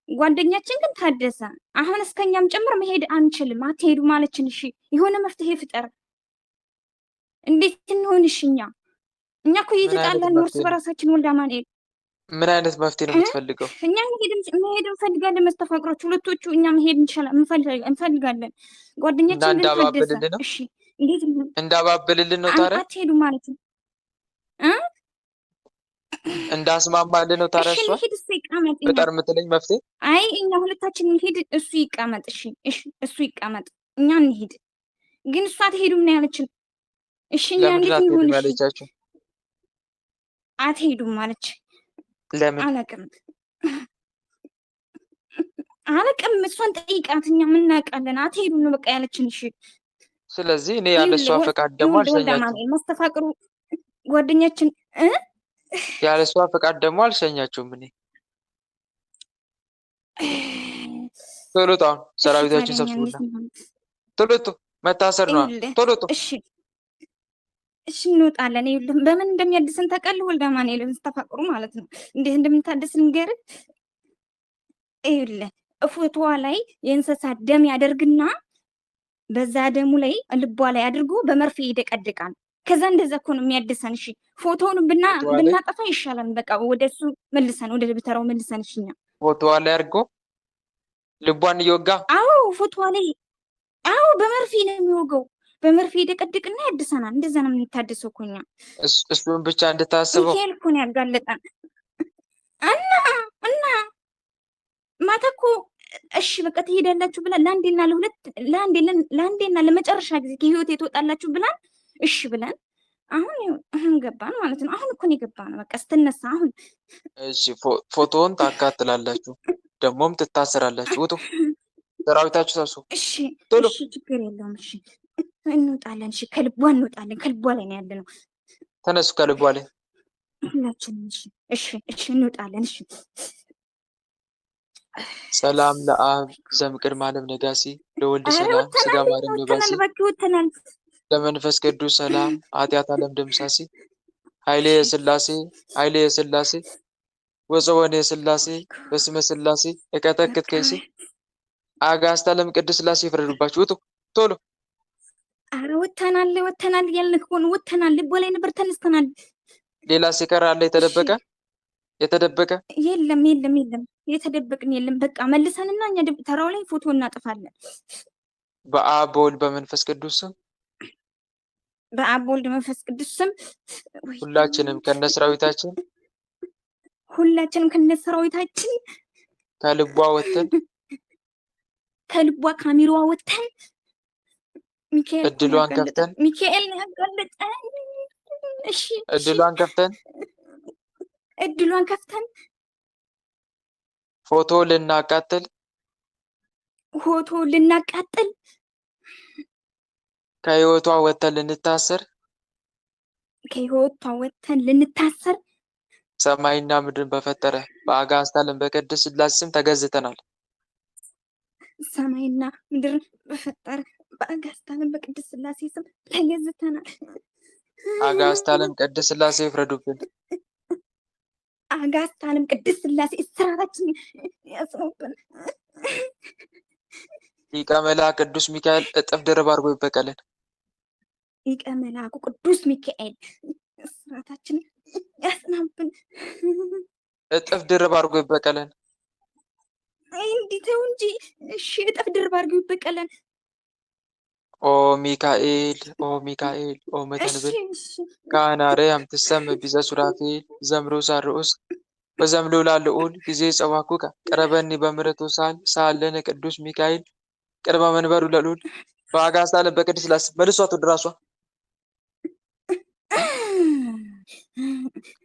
ጓደኛችን ግን ታደሰ አሁን እስከኛም ጭምር መሄድ አንችልም፣ አትሄዱ ማለችን። እሺ የሆነ መፍትሄ ፍጠር። እንዴት እንሆንሽ? እኛ እኮ እየተጣላን እርስ በራሳችን ወልደ አማኑኤል። ምን አይነት መፍትሄ ነው የምትፈልገው? እኛ መሄድ እንፈልጋለን። መስተፋቅሮች ሁለቶቹ እኛ መሄድ እንፈልጋለን። ጓደኛችን ግን ታደሰ። እሺ እንዴት እንዳባብልልን ነው ታዲያ? አትሄዱም ማለት ነው እንዳስማማልን ነው ታዲያ? እሷ ሄድ እሱ ይቀመጥ። በጣም የምትለኝ መፍትሄ አይ እኛ ሁለታችን እንሄድ፣ እሱ ይቀመጥ። እሺ እሱ ይቀመጥ፣ እኛ እንሄድ። ግን እሷ አትሄዱም ነው ያለችን። እሺ እኛ እንዴት እንሆን? ያለቻችሁ አትሄዱም ማለች። ለምን አላውቅም። እሷን ጠይቃት፣ እኛ ምን እናውቃለን? አትሄዱም ነው በቃ ያለችን። እሺ ስለዚህ እኔ ያለ እሷ ፈቃድ ደግሞ አልሸኛችሁም። መስተፋቅሩ ጓደኛችን ያለ እሷ ፈቃድ ደግሞ አልሸኛችሁም። እኔ ቶሎ ጣው ሰራዊታችን ሰብስቡና ቶሎ መታሰር ነው። ቶሎ እሺ እንወጣለን። ይኸውልህ በምን እንደሚያድስን ታውቃለህ? ወልደ አማኑኤል መስተፋቅሩ ማለት ነው። እንዴት እንደምታደስ ልንገርህ። ይኸውልህ ፎቶዋ ላይ የእንስሳት ደም ያደርግና በዛ ደሙ ላይ ልቧ ላይ አድርጎ በመርፌ ይደቀድቃል። ከዛ እንደዛ እኮ ነው የሚያድሰን። እሺ ፎቶውን ብናጠፋ ይሻላል። በቃ ወደሱ መልሰን ወደ ብተራው መልሰን። እሺ እኛ ፎቶዋ ላይ አድርጎ ልቧን እየወጋ አዎ፣ ፎቶዋ ላይ አዎ፣ በመርፌ ነው የሚወጋው። በመርፌ ይደቀድቅና ያድሰናል። እንደዛ ነው የምንታደሰው እኮ እኛ። እሱን ብቻ እንድታስበው ሚካኤል እኮ ነው ያጋለጠን እና ማታ እኮ እሺ በቃ ትሄዳላችሁ ብላ ለአንዴና ለመጨረሻ ጊዜ ከህይወት ትወጣላችሁ ብላን እሺ ብለን አሁን ገባን ማለት ነው። አሁን እኮ ነው የገባነው። በቃ ስትነሳ አሁን እሺ ፎቶውን ታካትላላችሁ፣ ደግሞም ትታሰራላችሁ። ውጡ፣ ሰራዊታችሁ ሰብስቡ። እሺ እሺ፣ ችግር የለውም። እሺ እንወጣለን። እሺ ከልቧ እንወጣለን። ከልቧ ላይ ነው ያለነው። ተነሱ ከልቧ ላይ ሁላችንም። እሺ እንወጣለን። እሺ ሰላም ለአብ ዘምቅድመ ዓለም ነጋሲ ለወልድ ሰላም ስጋ ማርያም ነጋሲ ለመንፈስ ቅዱስ ሰላም ኃጢአት ዓለም ደምሳሲ ኃይሌ የሥላሴ ወፀወኔ የሥላሴ በስመ ሥላሴ እቀጠቅጥ ከይሲ አጋዕዝተ ዓለም ቅድስት ሥላሴ ይፍረዱባችሁ። ውጡ ቶሎ። ኧረ ወተናል እያልን እኮ ነው። ወተናል፣ ልቧ ላይ ነበር፣ ተነስተናል። ሌላ ሲቀር አለ የተደበቀ የለም የተደበቅን የለም። በቃ መልሰንና እኛ ተራው ላይ ፎቶ እናጥፋለን። በአብ በወልድ በመንፈስ ቅዱስ ስም ሁላችንም ከነሰራዊታችን ከልቧ ካሜራዋ ወተን ሚካኤል እድሏን ከፍተን ሚካኤል ነው ያጋለጠን። እሺ እድሏን ከፍተን ፎቶ ልናቃጥል ከህይወቷ ወተን ልንታሰር ሰማይና ምድርን በፈጠረ በአጋዕዝተ ዓለም በቅድስት ሥላሴ ስም ተገዝተናል። ሰማይና ምድርን በፈጠረ በአጋዕዝተ ዓለም በቅድስት ሥላሴ ስም ተገዝተናል። አጋዕዝተ ዓለም ቅድስት ሥላሴ ይፍረዱብን። አጋዕዝተ ዓለም ቅድስት ሥላሴ እስራታችን ያጽኑብን። ሊቀ መላእክት ቅዱስ ሚካኤል እጥፍ ድርብ አድርጎ ይበቀለን። ሊቀ መላእክቱ ቅዱስ ሚካኤል እስራታችን ያጽናብን። እጥፍ ድርብ አድርጎ ይበቀለን። እንዲተው እንጂ እሺ፣ እጥፍ ድርብ አድርጎ ይበቀለን። ኦ ሚካኤል ኦ መተንብል ካናሬ አምትሰም ቢዘ ሱራፌል ዘምሮ ሳርኡስ በዘምሎ ላልኡል ጊዜ ጸዋኩከ ቀረበኒ በምሕረቱ ሳለነ ቅዱስ ሚካኤል ቅድመ መንበሩ ለልዑል በአጋዕዝተ ዓለም በቅድስት ሥላሴ መልሷት ወደ ራሷ።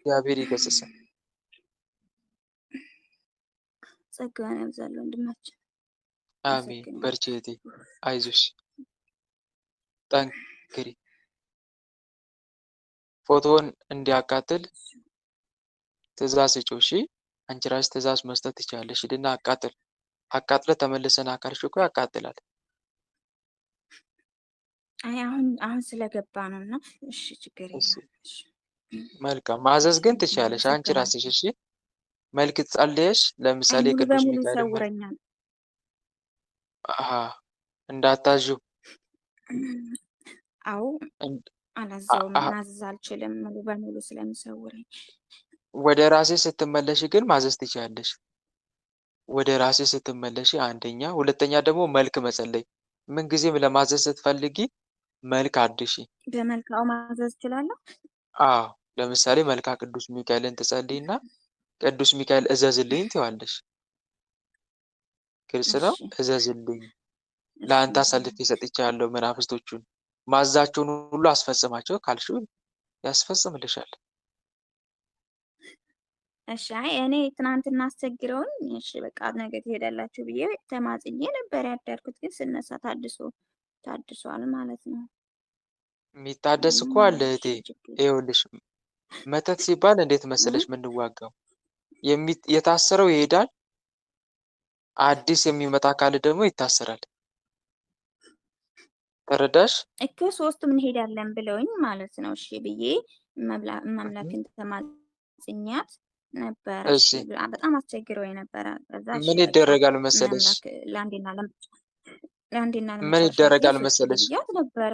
እግዚአብሔር ይገስጸን። ጸጋን ያብዛል ወንድማችን። አሜን። በርቺ እህቴ፣ አይዞሽ፣ ጠንክሪ። ፎቶውን እንዲያቃጥል ትእዛዝ ስጪው። እሺ አንቺ ራስሽ ትእዛዝ መስጠት ትችላለሽ። ሂድና አቃጥለ ተመልሰን አካልሽ እኮ ያቃጥላል። አይ አሁን ስለገባ ነው እና እሺ ችግር የለም። መልካም ማዘዝ ግን ትችላለሽ አንቺ ራስሽ። እሺ መልክ ጸልየሽ ለምሳሌ ቅዱስ ሚካኤል ይሰውረኛል። እንዳታዡ። አላዘውም፣ ማዘዝ አልችልም ሙሉ በሙሉ ስለሚሰውረኝ። ወደ ራሴ ስትመለሽ ግን ማዘዝ ትችያለሽ። ወደ ራሴ ስትመለሽ አንደኛ፣ ሁለተኛ ደግሞ መልክ መጸለይ። ምንጊዜም ለማዘዝ ስትፈልጊ መልክ አድሺ። በመልካው ማዘዝ እችላለሁ። አዎ፣ ለምሳሌ መልካ ቅዱስ ሚካኤልን ትጸልይና ቅዱስ ሚካኤል እዘዝልኝ ትይዋለሽ። ግልጽ ነው። እሺ እዘዝልኝ፣ እሺ ለአንተ አሳልፌ ሰጥቻለሁ መናፍስቶቹን፣ ማዛቸውን ሁሉ አስፈጽማቸው ካልሽው ያስፈጽምልሻል። እሺ። አይ እኔ ትናንትና አስቸግረውኝ እሺ በቃ ነገ ትሄዳላችሁ ብዬ ተማጽኜ ነበር ያደርኩት፣ ግን ስነሳ ታድሷል ማለት ነው። የሚታደስ እኮ አለ እሺ እህቴ። ችግር ይኸውልሽ መተት ሲባል እንዴት መሰለሽ የምንዋጋው? የታሰረው ይሄዳል፣ አዲስ የሚመጣ ካለ ደግሞ ይታሰራል። ተረዳሽ? እኮ ሶስቱም እንሄዳለን ብለውኝ ማለት ነው። እሺ ብዬ ማምላክን ተማጽኛት ነበረ። እሺ እሺ በጣም አስቸግረውኝ ነበረ። ከዛ እሺ ምን በቃ ይደረጋል መሰለሽ? ማምላክ ለአንዴና ምን ለመጨረሻ ጊዜ ይደረጋል ፍቺ መሰለሽ? ብያት ነበረ።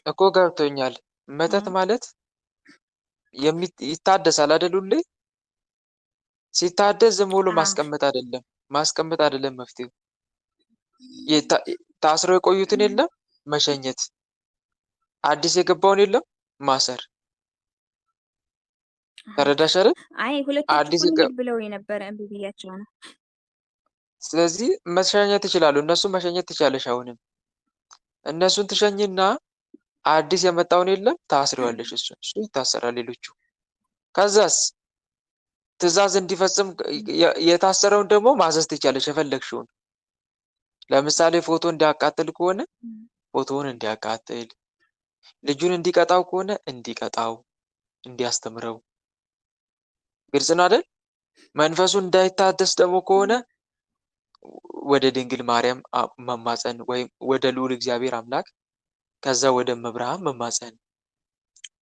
እኮ ገብቶኛል። መተት ማለት ይታደሳል አይደል? ሁሌ ሲታደስ ዝም ብሎ ማስቀመጥ አይደለም። ማስቀመጥ አይደለም መፍትሄው። ታስረው የቆዩትን የለም መሸኘት፣ አዲስ የገባውን የለም ማሰር። ተረዳሽ አይደል? አይ ሁለቶቹ አዲስ እኮ እንሂድ ብለው የነበረ እምቢ ብያቸው ነው። ስለዚህ መሸኘት ይችላሉ። እነሱን መሸኘት ትችላለሽ። አሁንም እነሱን ትሸኝና አዲስ የመጣውን የለም ታስሪዋለሽ። እሱ ይታሰራል። ሌሎቹ ከዛስ ትዕዛዝ እንዲፈጽም የታሰረውን ደግሞ ማዘዝ ትችላለሽ የፈለግሽውን። ለምሳሌ ፎቶ እንዲያቃጥል ከሆነ ፎቶውን እንዲያቃጥል፣ ልጁን እንዲቀጣው ከሆነ እንዲቀጣው፣ እንዲያስተምረው። ግልጽ ነው አይደል? መንፈሱን እንዳይታደስ ደግሞ ከሆነ ወደ ድንግል ማርያም መማፀን ወይም ወደ ልዑል እግዚአብሔር አምላክ ከዛ ወደ መብርሃን መማፀን።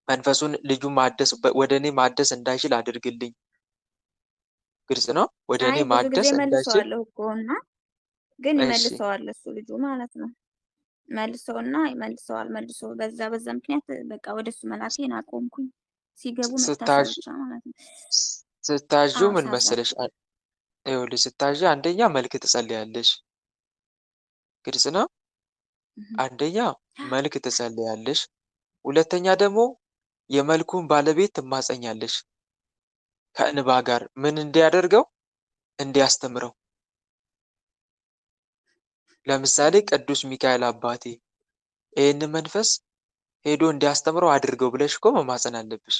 መንፈሱን ልጁ ማደስ ወደ እኔ ማደስ እንዳይችል አድርግልኝ። ግልጽ ነው። ወደ እኔ አይ ብዙ ጊዜ ማደስ እንዳይችል መልሰዋለሁ እኮ እና ግን እሺ ይመልሰዋል እሱ ልጁ ማለት ነው። መልሶ በዛ ምክንያት በቃ ወደሱ መላኬን አቆምኩኝ። ሲገቡ መታሰር ብቻ ማለት ነው። ስታዡ አዎ ምን ሳዛቸው መሰለሽ? ይኸውልሽ ስታዢ አንደኛ መልክ ትጸልያለሽ። ግልጽ ነው። አንደኛ መልክ ትጸልያለሽ፣ ሁለተኛ ደግሞ የመልኩን ባለቤት ትማጸኛለሽ ከእንባ ጋር ምን እንዲያደርገው እንዲያስተምረው። ለምሳሌ ቅዱስ ሚካኤል አባቴ ይህንን መንፈስ ሄዶ እንዲያስተምረው አድርገው ብለሽ እኮ መማጸን አለብሽ።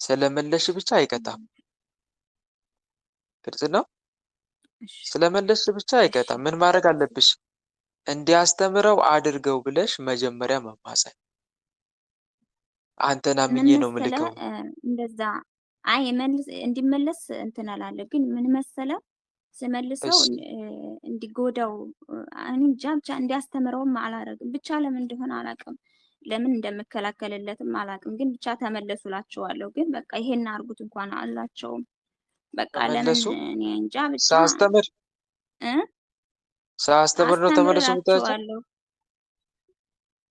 ስለመለሽ ብቻ አይቀጣም። ግልጽ ነው። ስለመለሽ ብቻ አይቀጣም። ምን ማድረግ አለብሽ? እንዲያስተምረው አድርገው ብለሽ መጀመሪያ መማጸን። አንተን አምኜ ነው ምልከው። እንደዛ አይ እንዲመለስ እንትን አላለሁ፣ ግን ምን መሰለ ስመልሰው እንዲጎዳው እኔ እንጃ ብቻ እንዲያስተምረውም አላረግም። ብቻ ለምን እንደሆነ አላውቅም፣ ለምን እንደምከላከልለትም አላውቅም። ግን ብቻ ተመለሱላቸዋለሁ። ግን በቃ ይሄን አርጉት እንኳን አላቸውም። በቃ ለምን እኔ እንጃ ብቻ ሳስተምር ነው ተመለሱ የምታያቸው።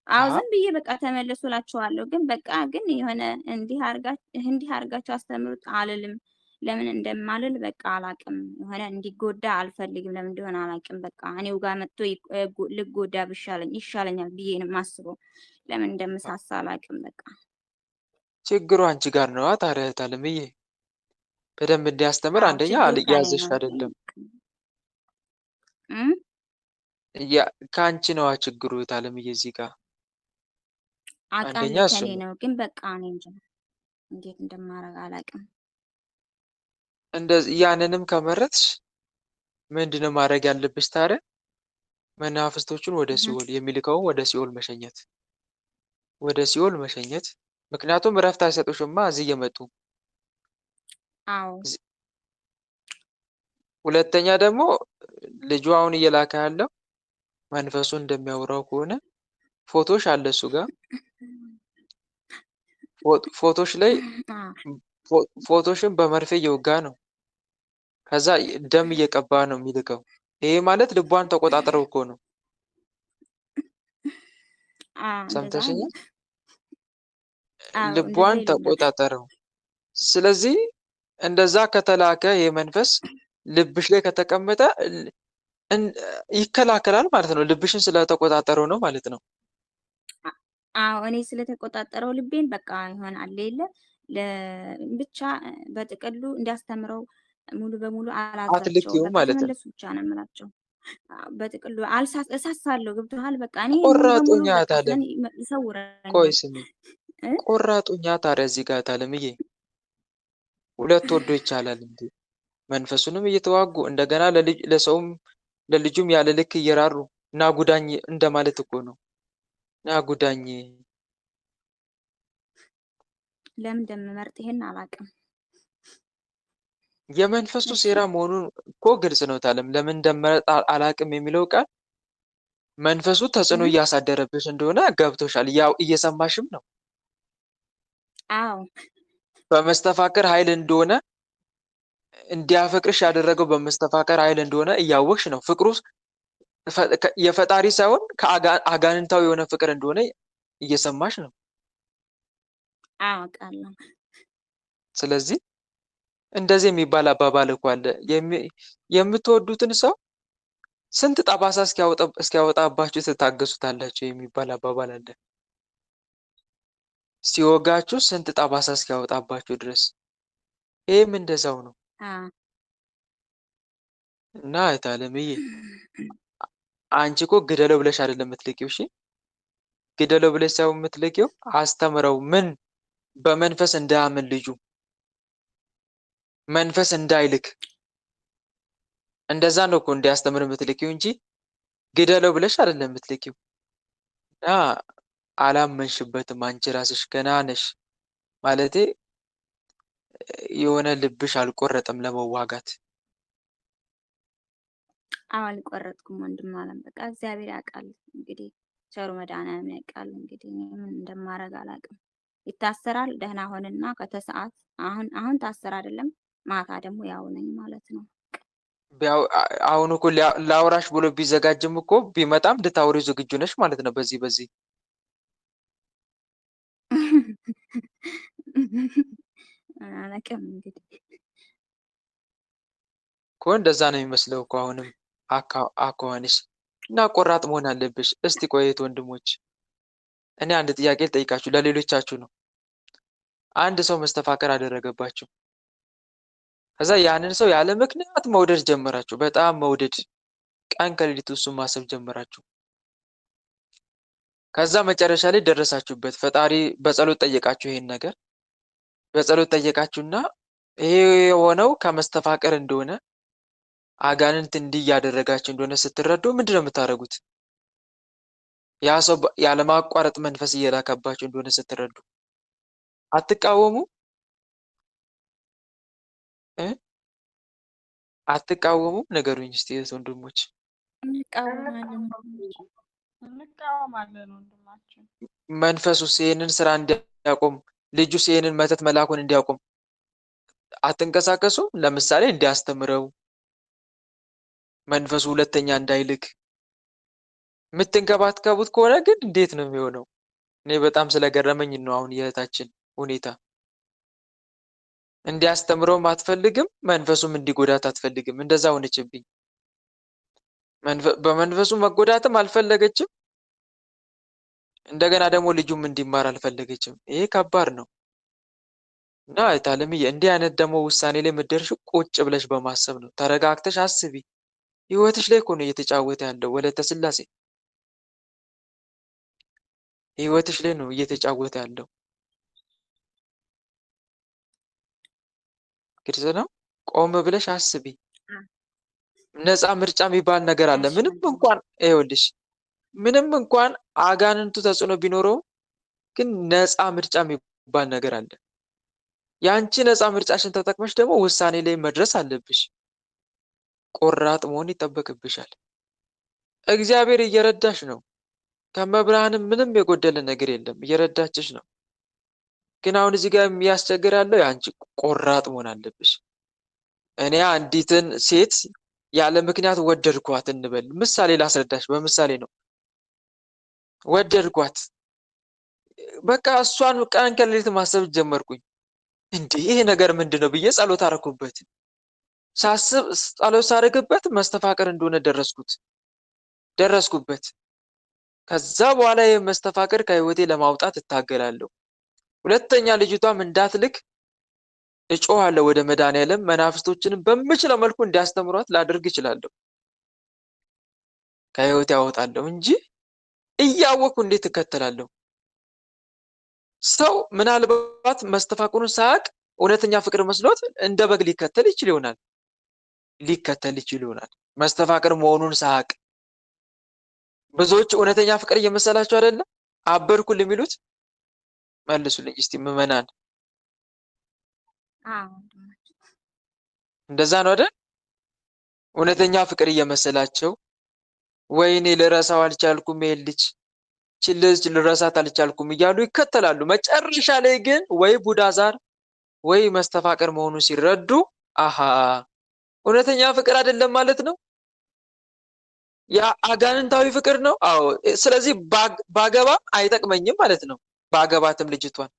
አዎ ዝም ብዬ በቃ ተመለሱላቸዋለሁ። ግን በቃ ግን የሆነ እንዲህ አርጋቸው አስተምሩት አልልም። ለምን እንደማልል በቃ አላቅም። የሆነ እንዲጎዳ አልፈልግም። ለምን እንደሆነ አላቅም። በቃ እኔው ጋር መጥቶ ልጎዳ ይሻለኛል ብዬ ነው የማስበው። ለምን እንደምሳሳ አላቅም። በቃ ችግሩ አንቺ ጋር ነዋ። ታዲያ እህት አለምዬ በደንብ እንዲያስተምር አንደኛ ያዘሽ አይደለም ከአንቺ ነዋ ችግሩ። እህት አለምዬ እዚህ ጋር አንደኛ ከኔ ነው። ግን በቃ እኔ እንጃ እንዴት እንደማረግ አላቅም። እንደዚህ ያንንም ከመረጥሽ ምንድነው ማድረግ ያለብሽ ታዲያ? መናፍስቶቹን ወደ ሲኦል የሚልከውን ወደ ሲኦል መሸኘት፣ ወደ ሲኦል መሸኘት። ምክንያቱም እረፍት አይሰጡሽማ እዚህ እየመጡ። አዎ ሁለተኛ ደግሞ ልጁ አሁን እየላከ ያለው መንፈሱ እንደሚያወራው ከሆነ ፎቶሽ አለ እሱ ጋር። ፎቶሽ ላይ ፎቶሽን በመርፌ እየወጋ ነው። ከዛ ደም እየቀባ ነው የሚልከው። ይሄ ማለት ልቧን ተቆጣጥረው እኮ ነው። እንደዛ ሰምተሽኛል? እንደዛ ልቧን ይሉናል። ተቆጣጠረው። ስለዚህ እንደዛ ከተላከ ይሄ መንፈስ ልብሽ ላይ ከተቀመጠ ይከላከላል ማለት ነው። ልብሽን ስለተቆጣጠረው ነው ማለት ነው። አዎ እኔ ስለተቆጣጠረው ልቤን በቃ ይሆናል የለ ብቻ በጥቅሉ እንዲያስተምረው ሙሉ በሙሉ አላዛቸው። አትልኪው በቃ ማለት ነው። ተመለሱ ብቻ ነው የምላቸው። በጥቅሉ እሳሳለሁ። ገብቶሃል? በቃ እኔ ሙሉ በሙሉ ቆራጡኛ በቃ ታለም ስለኔ ቆይ ይሰውረኛል። ስሚ፣ ቆራጡኛ ታዲያ እዚህ ጋር ታለምዬ ሁለት ወዶ ይቻላል እንዴ? መንፈሱንም እየተዋጉ እንደገና ለሰውም ለልጁም ያለ ልክ እየራሩ እና ጉዳኝ እንደማለት እኮ ነው። እና ጉዳኝ ለምን እንደምመርጥ ይሄን አላውቅም። የመንፈሱ እሺ ሴራ መሆኑን እኮ ግልጽ ነው። ታለም ለምን እንደመረጥ አላውቅም የሚለው ቃል መንፈሱ ተጽዕኖ እያሳደረብሽ እንደሆነ ገብቶሻል። ያው እየሰማሽም ነው። አዎ በመስተፋቅር ኃይል እንደሆነ እንዲያፈቅርሽ ያደረገው በመስተፋቅር ኃይል እንደሆነ እያወቅሽ ነው። ፍቅሩ የፈጣሪ ሳይሆን ከአጋንንታዊ የሆነ ፍቅር እንደሆነ እየሰማሽ ነው። አውቃለሁ። ስለዚህ እንደዚህ የሚባል አባባል እኮ አለ። የምትወዱትን ሰው ስንት ጠባሳ እስኪያወጣባችሁ ትታገሱታላችሁ የሚባል አባባል አለ። ሲወጋችሁ ስንት ጠባሳ እስኪያወጣባችሁ ድረስ። ይህም እንደዛው ነው እና እህታለምዬ አንቺ እኮ ግደለው ብለሽ አይደለም የምትልቂው። እሺ ግደለው ብለሽ ሳይሆን የምትልቂው አስተምረው፣ ምን በመንፈስ እንዳያምን ልጁ መንፈስ እንዳይልክ እንደዛ ነው እኮ እንዲያስተምር የምትልኪው እንጂ ግደለው ብለሽ አይደለም የምትልኪው። እና አላመንሽበትም። አንቺ ራስሽ ገና ነሽ ማለቴ የሆነ ልብሽ አልቆረጠም ለመዋጋት። አልቆረጥኩም ወንድም አለም። በቃ እግዚአብሔር ያውቃል እንግዲህ፣ ቸሩ መድኃኒዓለም ያውቃል እንግዲህ። ምን እንደማረግ አላውቅም። ይታሰራል። ደህና ሆንና ከተሰዓት አሁን ታሰር አይደለም ማታ ደግሞ ያው ነኝ ማለት ነው። አሁን እኮ ላውራሽ ብሎ ቢዘጋጅም እኮ ቢመጣም ልታወሪው ዝግጁ ነሽ ማለት ነው። በዚህ አላውቅም እንግዲህ እኮ እንደዛ ነው የሚመስለው እኮ አሁንም አኳኋንሽ እና ቆራጥ መሆን አለብሽ። እስቲ ቆየት ወንድሞች፣ እኔ አንድ ጥያቄ ልጠይቃችሁ፣ ለሌሎቻችሁ ነው። አንድ ሰው መስተፋቀር አደረገባችሁ። ከዛ ያንን ሰው ያለ ምክንያት መውደድ ጀመራችሁ። በጣም መውደድ፣ ቀን ከሌሊት እሱን ማሰብ ጀመራችሁ። ከዛ መጨረሻ ላይ ደረሳችሁበት። ፈጣሪ በጸሎት ጠየቃችሁ። ይሄን ነገር በጸሎት ጠየቃችሁና ይሄ የሆነው ከመስተፋቀር እንደሆነ አጋንንት እንዲህ እያደረጋችሁ እንደሆነ ስትረዱ ምንድን ነው የምታደርጉት? ያ ሰው ያለማቋረጥ መንፈስ እየላከባችሁ እንደሆነ ስትረዱ አትቃወሙ? አትቃወሙ? ነገሩኝ እስቲ ወንድሞች። እንቃወማለን ወንድማችን። መንፈሱስ ይሄንን ስራ እንዲያቆም፣ ልጁስ ይሄንን መተት መላኩን እንዲያቆም አትንቀሳቀሱም? ለምሳሌ እንዲያስተምረው መንፈሱ ሁለተኛ እንዳይልክ የምትንከባከቡት ከሆነ ግን እንዴት ነው የሚሆነው? እኔ በጣም ስለገረመኝ ነው አሁን የእህታችን ሁኔታ። እንዲያስተምረውም አትፈልግም፣ መንፈሱም እንዲጎዳት አትፈልግም። እንደዛ ሆነችብኝ። በመንፈሱ መጎዳትም አልፈለገችም፣ እንደገና ደግሞ ልጁም እንዲማር አልፈለገችም። ይሄ ከባድ ነው እና እህታለምዬ እንዲህ አይነት ደግሞ ውሳኔ ላይ የምትደርሺው ቁጭ ብለሽ በማሰብ ነው። ተረጋግተሽ አስቢ። ህይወትሽ ላይ እኮ ነው እየተጫወተ ያለው ወለተ ስላሴ፣ ህይወትሽ ላይ ነው እየተጫወተ ያለው። ግልጽ ነው። ቆም ብለሽ አስቢ። ነፃ ምርጫ የሚባል ነገር አለ። ምንም እንኳን ይኸውልሽ፣ ምንም እንኳን አጋንንቱ ተጽዕኖ ቢኖረው ግን ነፃ ምርጫ የሚባል ነገር አለ። ያንቺ ነፃ ምርጫሽን ተጠቅመሽ ደግሞ ውሳኔ ላይ መድረስ አለብሽ። ቆራጥ መሆን ይጠበቅብሻል። እግዚአብሔር እየረዳሽ ነው። ከመብርሃንም ምንም የጎደለ ነገር የለም፣ እየረዳችሽ ነው። ግን አሁን እዚህ ጋር የሚያስቸግር ያለው የአንቺ ቆራጥ መሆን አለብሽ። እኔ አንዲትን ሴት ያለ ምክንያት ወደድኳት እንበል። ምሳሌ ላስረዳሽ፣ በምሳሌ ነው። ወደድኳት በቃ እሷን ቀን ከሌሊት ማሰብ ጀመርኩኝ። እንዴ ይሄ ነገር ምንድነው ብዬ ጸሎት አረኩበት። ሳስብ ጸሎት ሳደርግበት መስተፋቅር እንደሆነ ደረስኩበት። ከዛ በኋላ የመስተፋቅር ከህይወቴ ለማውጣት እታገላለሁ። ሁለተኛ ልጅቷም እንዳትልክ እጮሃለሁ ወደ መድኃኒዓለም። መናፍስቶችንም በምችለው መልኩ እንዲያስተምሯት ላደርግ እችላለሁ። ከህይወቴ ያወጣለሁ እንጂ እያወቅኩ እንዴት እከተላለሁ? ሰው ምናልባት መስተፋቅሩን ሳያውቅ እውነተኛ ፍቅር መስሎት እንደ በግ ሊከተል ይችል ይሆናል። መስተፋቅር መሆኑን ሳያውቅ ብዙዎች እውነተኛ ፍቅር እየመሰላቸው አይደለም አበድኩል የሚሉት። መልሱልኝ እስቲ ምዕመናን፣ እንደዛ ነው አይደል? እውነተኛ ፍቅር እየመሰላቸው ወይኔ ልረሳው አልቻልኩም፣ ልጅ ልረሳት አልቻልኩም እያሉ ይከተላሉ። መጨረሻ ላይ ግን ወይ ቡዳ ዛር ወይ መስተፋቅር መሆኑን ሲረዱ አሃ እውነተኛ ፍቅር አይደለም ማለት ነው፣ ያ አጋንንታዊ ፍቅር ነው። አዎ ስለዚህ ባገባ አይጠቅመኝም ማለት ነው፣ ባገባትም ልጅቷን።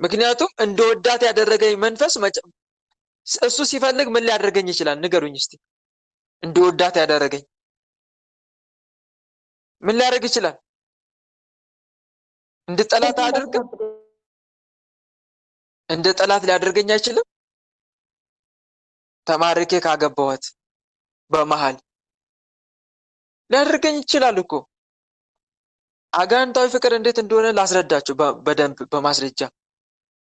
ምክንያቱም እንደወዳት ያደረገኝ መንፈስ እሱ ሲፈልግ ምን ሊያደርገኝ ይችላል? ንገሩኝ እስቲ። እንደወዳት ያደረገኝ ምን ሊያደርግ ይችላል? እንደ ጠላት አድርገን እንደ ጠላት ሊያደርገኝ አይችልም። ተማርኬ ካገባኋት በመሃል ሊያደርገኝ ይችላል እኮ። አጋንንታዊ ፍቅር እንዴት እንደሆነ ላስረዳችሁ በደንብ በማስረጃ።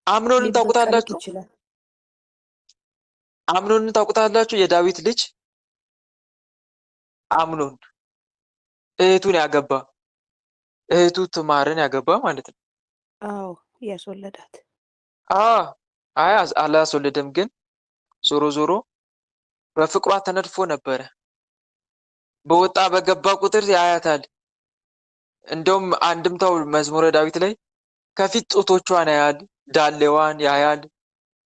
አምኖንን ታውቁታላችሁ? አምኖንን ታውቁታላችሁ? የዳዊት ልጅ አምኖን እህቱን ያገባ፣ እህቱ ትዕማርን ያገባ ማለት ነው። አዎ ያስወለዳት። አይ አላስወለደም፣ ግን ዞሮ ዞሮ በፍቅሯ ተነድፎ ነበረ። በወጣ በገባ ቁጥር ያያታል። እንደውም አንድምታው መዝሙረ ዳዊት ላይ ከፊት ጡቶቿን ያያል፣ ዳሌዋን ያያል።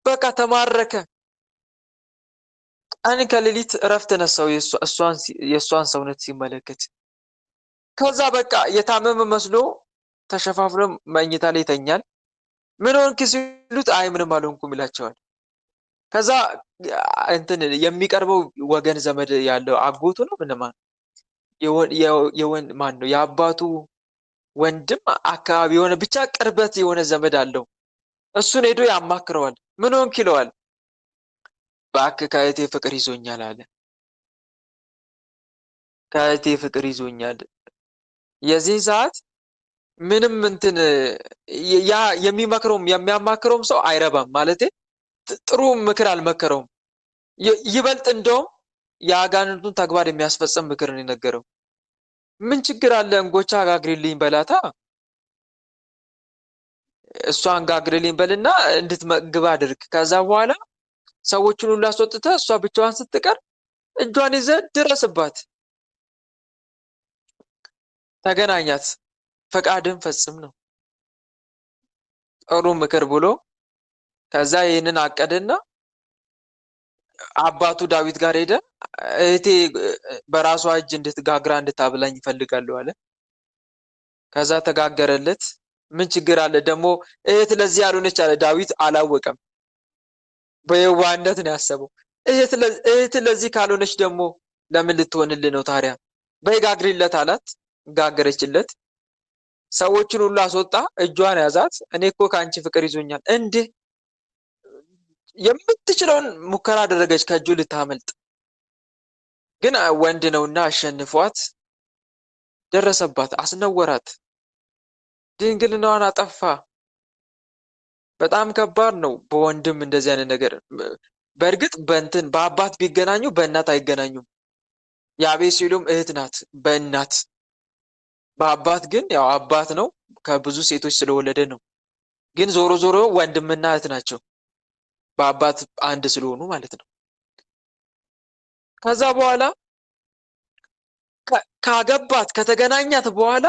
በቃ ተማረከ። ቀን ከሌሊት እረፍት ነሳው የእሷን ሰውነት ሲመለከት። ከዛ በቃ የታመመ መስሎ ተሸፋፍሎ መኝታ ላይ ይተኛል። ምን ሆንክ ሲሉት አይ ምንም አልሆንኩም ይላቸዋል። ከዛ እንትን የሚቀርበው ወገን ዘመድ ያለው አጎቱ ነው ምንማን ማን ነው የአባቱ ወንድም አካባቢ የሆነ ብቻ ቅርበት የሆነ ዘመድ አለው። እሱን ሄዶ ያማክረዋል። ምን ሆንክ ይለዋል። እባክህ ከእህቴ ፍቅር ይዞኛል አለ። ከእህቴ ፍቅር ይዞኛል። የዚህ ሰዓት ምንም እንትን ያ የሚያማክረውም ሰው አይረባም ማለት ጥሩ ምክር አልመከረውም። ይበልጥ እንደውም የአጋንንቱን ተግባር የሚያስፈጽም ምክር ነው የነገረው። ምን ችግር አለ እንጎቻ ጋግሪልኝ በላታ፣ እሷን ጋግሪልኝ በልና እንድትመግብ አድርግ። ከዛ በኋላ ሰዎችን ሁሉ አስወጥተህ እሷ ብቻዋን ስትቀር እጇን ይዘህ ድረስባት፣ ተገናኛት፣ ፈቃድን ፈጽም ነው ጥሩ ምክር ብሎ ከዛ ይህንን አቀደና አባቱ ዳዊት ጋር ሄደ። እህቴ በራሷ እጅ እንድትጋግራ እንድታብላኝ ይፈልጋሉ አለ። ከዛ ተጋገረለት። ምን ችግር አለ ደግሞ እህት ለዚህ ያልሆነች አለ። ዳዊት አላወቀም፣ በየዋህነት ነው ያሰበው። እህት ለዚህ ካልሆነች ደግሞ ለምን ልትሆንልህ ነው ታዲያ? በይ ጋግሪለት አላት። ጋገረችለት። ሰዎችን ሁሉ አስወጣ፣ እጇን ያዛት። እኔ እኮ ከአንቺ ፍቅር ይዞኛል። እንዴ የምትችለውን ሙከራ አደረገች ከእጁ ልታመልጥ። ግን ወንድ ነውና አሸንፏት ደረሰባት፣ አስነወራት፣ ድንግልናዋን አጠፋ። በጣም ከባድ ነው በወንድም እንደዚህ አይነት ነገር። በእርግጥ በአባት ቢገናኙ በእናት አይገናኙም። የአቤሴሎም እህት ናት በእናት፣ በአባት ግን ያው አባት ነው ከብዙ ሴቶች ስለወለደ ነው። ግን ዞሮ ዞሮ ወንድምና እህት ናቸው በአባት አንድ ስለሆኑ ማለት ነው። ከዛ በኋላ ካገባት ከተገናኛት በኋላ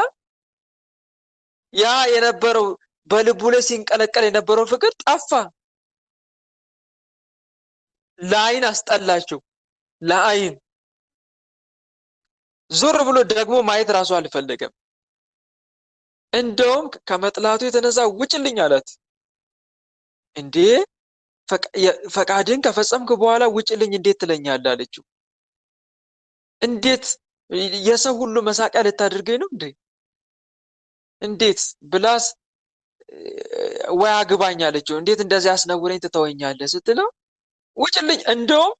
ያ የነበረው በልቡ ላይ ሲንቀለቀል የነበረው ፍቅር ጠፋ። ለአይን አስጠላችው። ለአይን ዞር ብሎ ደግሞ ማየት ራሱ አልፈለገም። እንደውም ከመጥላቱ የተነሳ ውጭልኝ አላት። እንዴ ፈቃድን ከፈጸምክ በኋላ ውጭልኝ እንዴት ትለኛለህ አለችው። እንዴት የሰው ሁሉ መሳቂያ ልታደርገኝ ነው እንዴ? እንዴት ብላስ ወይ አግባኝ አለችው። እንዴት እንደዚህ አስነውረኝ ትተወኛለህ ስትለው ውጭልኝ። እንደውም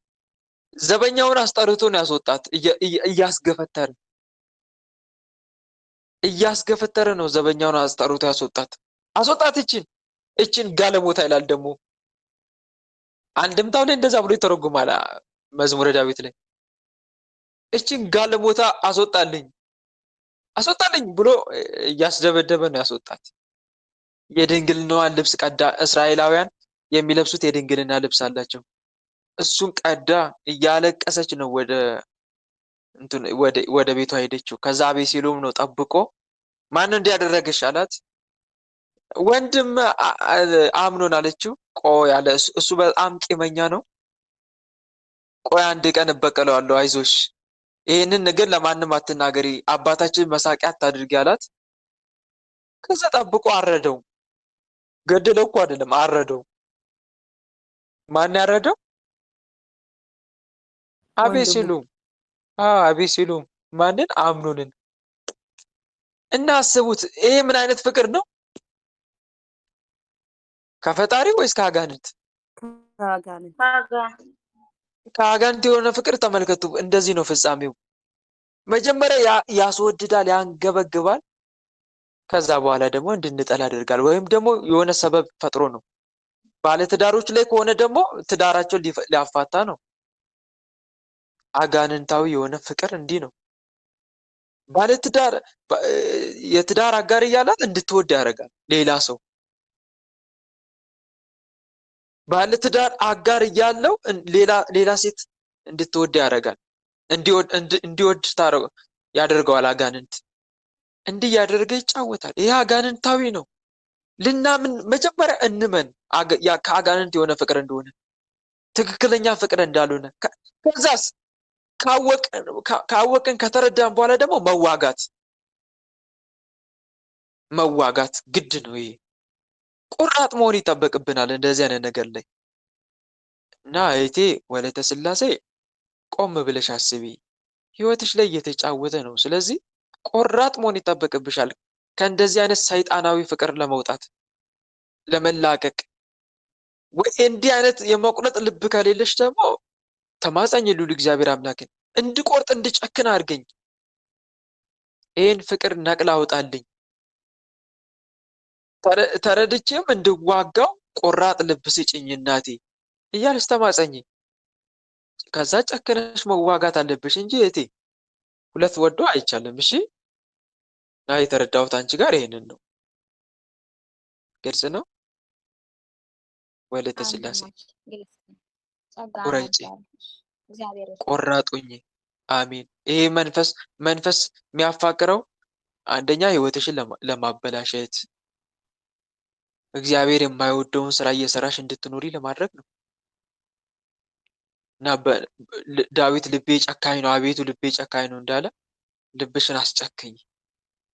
ዘበኛውን አስጠርቶ ነው ያስወጣት። እያስገፈተረ ነው ዘበኛውን አስጠርቶ ያስወጣት። አስወጣት እችን ጋለሞታ ይላል ደግሞ አንድምታው ላይ እንደዛ ብሎ ይተረጉማል መዝሙረ ዳዊት ላይ። እችን ጋለሞታ አስወጣልኝ ብሎ እያስደበደበ ነው ያስወጣት። የድንግልናዋን ልብስ ቀዳ። እስራኤላውያን የሚለብሱት የድንግልና ልብስ አላቸው። እሱን ቀዳ እያለቀሰች ነው ወደ ቤቷ ሄደችው። ከዛ አቤሴሎም ነው ጠብቆ ማን እንዲያደረገሽ አላት። ወንድም አምኖን አለችው። ቆይ አለ እሱ በጣም ቂመኛ ነው። ቆይ አንድ ቀን እበቀለዋለሁ፣ አይዞሽ፣ ይሄንን ነገር ለማንም አትናገሪ፣ አባታችን መሳቂያ አታድርጊ አላት። ከዛ ጠብቆ አረደው። ገደለው እኮ አይደለም፣ አረደው። ማን ያረደው? አቤሴሎም። አቤሴሎም ማንን? አምኖንን። እና አስቡት፣ ይሄ ምን አይነት ፍቅር ነው? ከፈጣሪ ወይስ ከአጋንንት? ከአጋንንት የሆነ ፍቅር ተመልከቱ። እንደዚህ ነው ፍጻሜው። መጀመሪያ ያስወድዳል፣ ያንገበግባል። ከዛ በኋላ ደግሞ እንድንጠላ ያደርጋል። ወይም ደግሞ የሆነ ሰበብ ፈጥሮ ነው። ባለትዳሮች ላይ ከሆነ ደግሞ ትዳራቸውን ሊያፋታ ነው። አጋንንታዊ የሆነ ፍቅር እንዲህ ነው። ባለትዳር የትዳር አጋር እያላት እንድትወድ ያደርጋል ሌላ ሰው። ባለትዳር አጋር እያለው ሌላ ሴት እንድትወድ ያደርጋል። እንዲወድ ያደርገዋል አጋንንት። እንዲህ ያደረገ ይጫወታል። ይሄ አጋንንታዊ ነው። ልናምን መጀመሪያ እንመን ከአጋንንት የሆነ ፍቅር እንደሆነ፣ ትክክለኛ ፍቅር እንዳልሆነ። ከዛስ ካወቅን ከተረዳን በኋላ ደግሞ መዋጋት ግድ ነው። ይሄ ቁራጥ መሆን ይጠበቅብናል እንደዚህ አይነት ነገር ላይ እና እህቴ ወለተ ስላሴ ቆም ብለሽ አስቢ። ህይወትሽ ላይ እየተጫወተ ነው። ስለዚህ ቆራጥ መሆን ይጠበቅብሻል ከእንደዚህ አይነት ሰይጣናዊ ፍቅር ለመውጣት ለመላቀቅ። ወይ እንዲህ አይነት የመቁረጥ ልብ ከሌለሽ ደግሞ ተማጸኝ ልዑል እግዚአብሔር አምላክን እንድቆርጥ እንድጨክን አድርገኝ፣ ይህን ፍቅር ነቅላ አውጣልኝ፣ ተረድቼም እንድዋጋው ቆራጥ ልብ ስጭኝ እናቴ እያልሽ ተማጸኝ። ከዛ ጨክነሽ መዋጋት አለብሽ እንጂ እህቴ ሁለት ወዶ አይቻልም። እሺ እና የተረዳሁት አንቺ ጋር ይሄንን ነው። ግልጽ ነው። ወለተ ስላሴ ቁረጪ፣ ቆራጡኝ። አሜን። ይሄ መንፈስ የሚያፋቅረው አንደኛ ህይወትሽን ለማበላሸት እግዚአብሔር የማይወደውን ስራ እየሰራሽ እንድትኖሪ ለማድረግ ነው። እና ዳዊት ልቤ ጨካኝ ነው፣ አቤቱ ልቤ ጨካኝ ነው እንዳለ ልብሽን አስጨክኝ።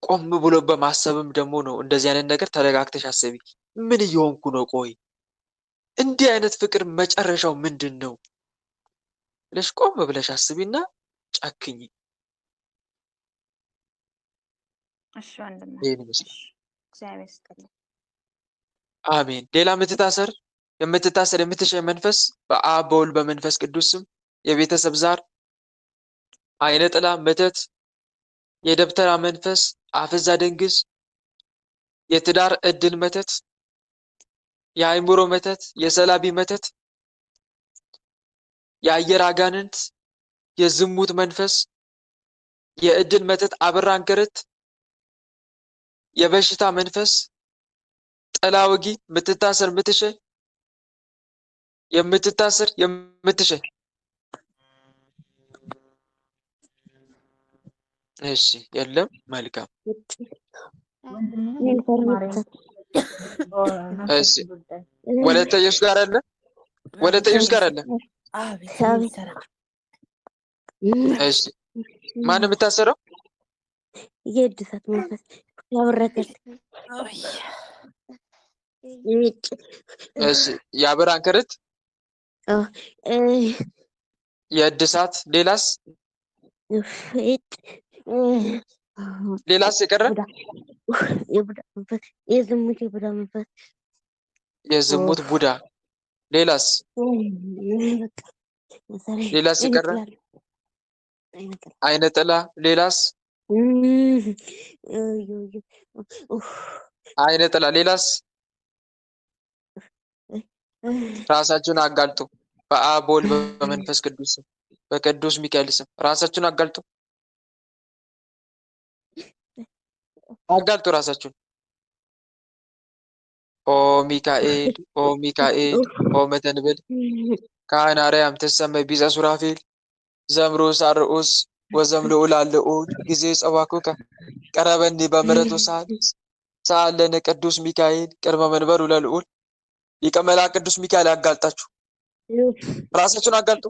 ቆም ብሎ በማሰብም ደግሞ ነው እንደዚህ አይነት ነገር ተረጋግተሽ አስቢ። ምን እየሆንኩ ነው? ቆይ እንዲህ አይነት ፍቅር መጨረሻው ምንድን ነው ብለሽ ቆም ብለሽ አስቢና ጨክኝ። እሺ ወንድም፣ እግዚአብሔር ይስጥልኝ። አሜን። ሌላ የምትታሰር መንፈስ በአብ በወልድ በመንፈስ ቅዱስ ስም የቤተሰብ ዛር፣ አይነ ጥላ፣ መተት፣ የደብተራ መንፈስ፣ አፍዛ ደንግዝ፣ የትዳር እድል መተት፣ የአይምሮ መተት፣ የሰላቢ መተት፣ የአየር አጋንንት፣ የዝሙት መንፈስ፣ የእድል መተት፣ አበራ አንከረት፣ የበሽታ መንፈስ፣ ጥላ ወጊ፣ የምትታሰር የምትሸኝ። እሺ የለም። መልካም። እሺ ወለተ ኢየሱስ ጋር አለ። እሺ ማን የምታሰረው? የእድሳት መንፈስ ያበረከት እሺ የአብርሃን ክርት የእድሳት ሌላስ ሌላስ የቀረ የዝሙት ቡዳ ሌላስ ሌላስ የቀረ አይነ ጥላ ሌላስ አይነ ጥላ ሌላስ ራሳችሁን አጋልጡ በአብ በወልድ በመንፈስ ቅዱስ በቅዱስ ሚካኤል ስም ራሳችሁን አጋልጡ ራሳችሁን ኦ ሚካኤል ኦ ሚካኤል ኦ መተንብል ካህን አርያም ተሰመይ ቢጸ ሱራፌል ዘምሩስ አርዑስ ወዘምልኡ ላልዑል ጊዜ ጸዋኩከ ቀረበኒ በምሕረቱ ሳለነ ቅዱስ ሚካኤል ቅድመ መንበሩ ለልዑል ሊቀ መላእክት ቅዱስ ሚካኤል ያጋልጣችሁ ራሳችሁን አጋልጡ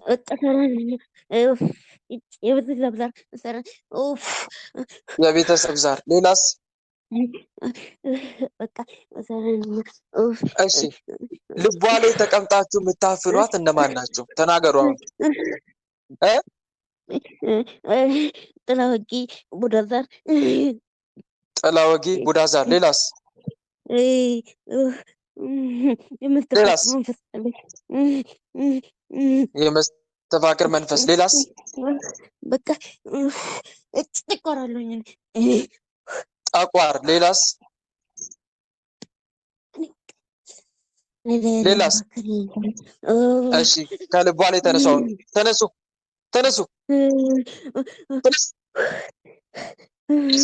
የቤተሰብ ዛር ሌላስ እሺ ልቧ ላይ ተቀምጣችሁ የምታፍኗት እነማን ናቸው ተናገሩ አሁን ጥላ ወጊ ቡዳዛር ጥላ ወጊ ቡዳዛር ሌላስ የመስተፋቅር መንፈስ ሌላስ በቃ እጥቆራለሁኝ ጠቋር ሌላስ ሌላስ እሺ ከልቧ ላይ ተነሱ ተነሱ ተነሱ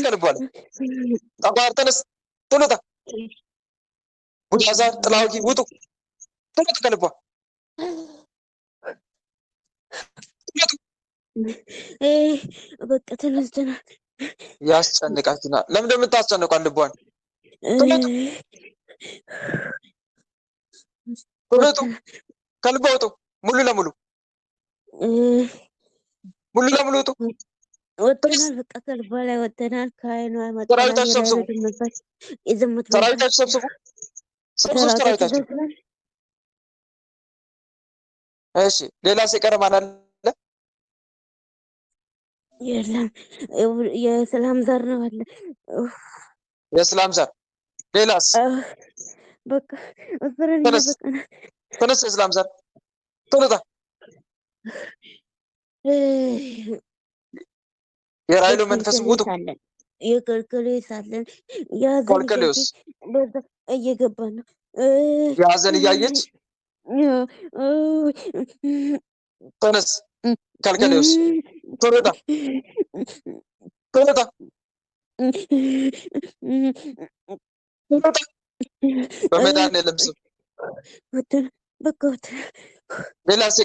ከልቧ ላይ ጠቋር ተነስ ቶሎታ ቡዳዛር ጥላ ወጊ ውጡ ቶሎታ ከልቧ በቃ ተነስተናል ያስጨንቃችኋል ለምን እንደምታስጨንቋት ልቧን ቶሎቱ ከልቧ ውጡ ሙሉ ለሙሉ ውጡ ወጥተናል በቃ ከልቧ ላይ ወጥተናል ከአይኗ ሰራዊታችሁ ሰብስቡ ሰራዊታችሁ ሰብስቡ ሰራዊታችሁ እሺ ሌላ ሲቀር ማን አለ የለም የሰላም ዘር ነው አለ የሰላም ዘር ሌላስ በቃ ወጥረን ተነስ የሰላም ዘር ቶሎታ የራይሉ መንፈስ ውጡ የከልከሌ ሳለን ያዘን በዛ እየገባ ነው ያዘን እያየች ተነስ ከልከሌውስ ቶሎታ በመድኃኒዓለም ስም ሌላስ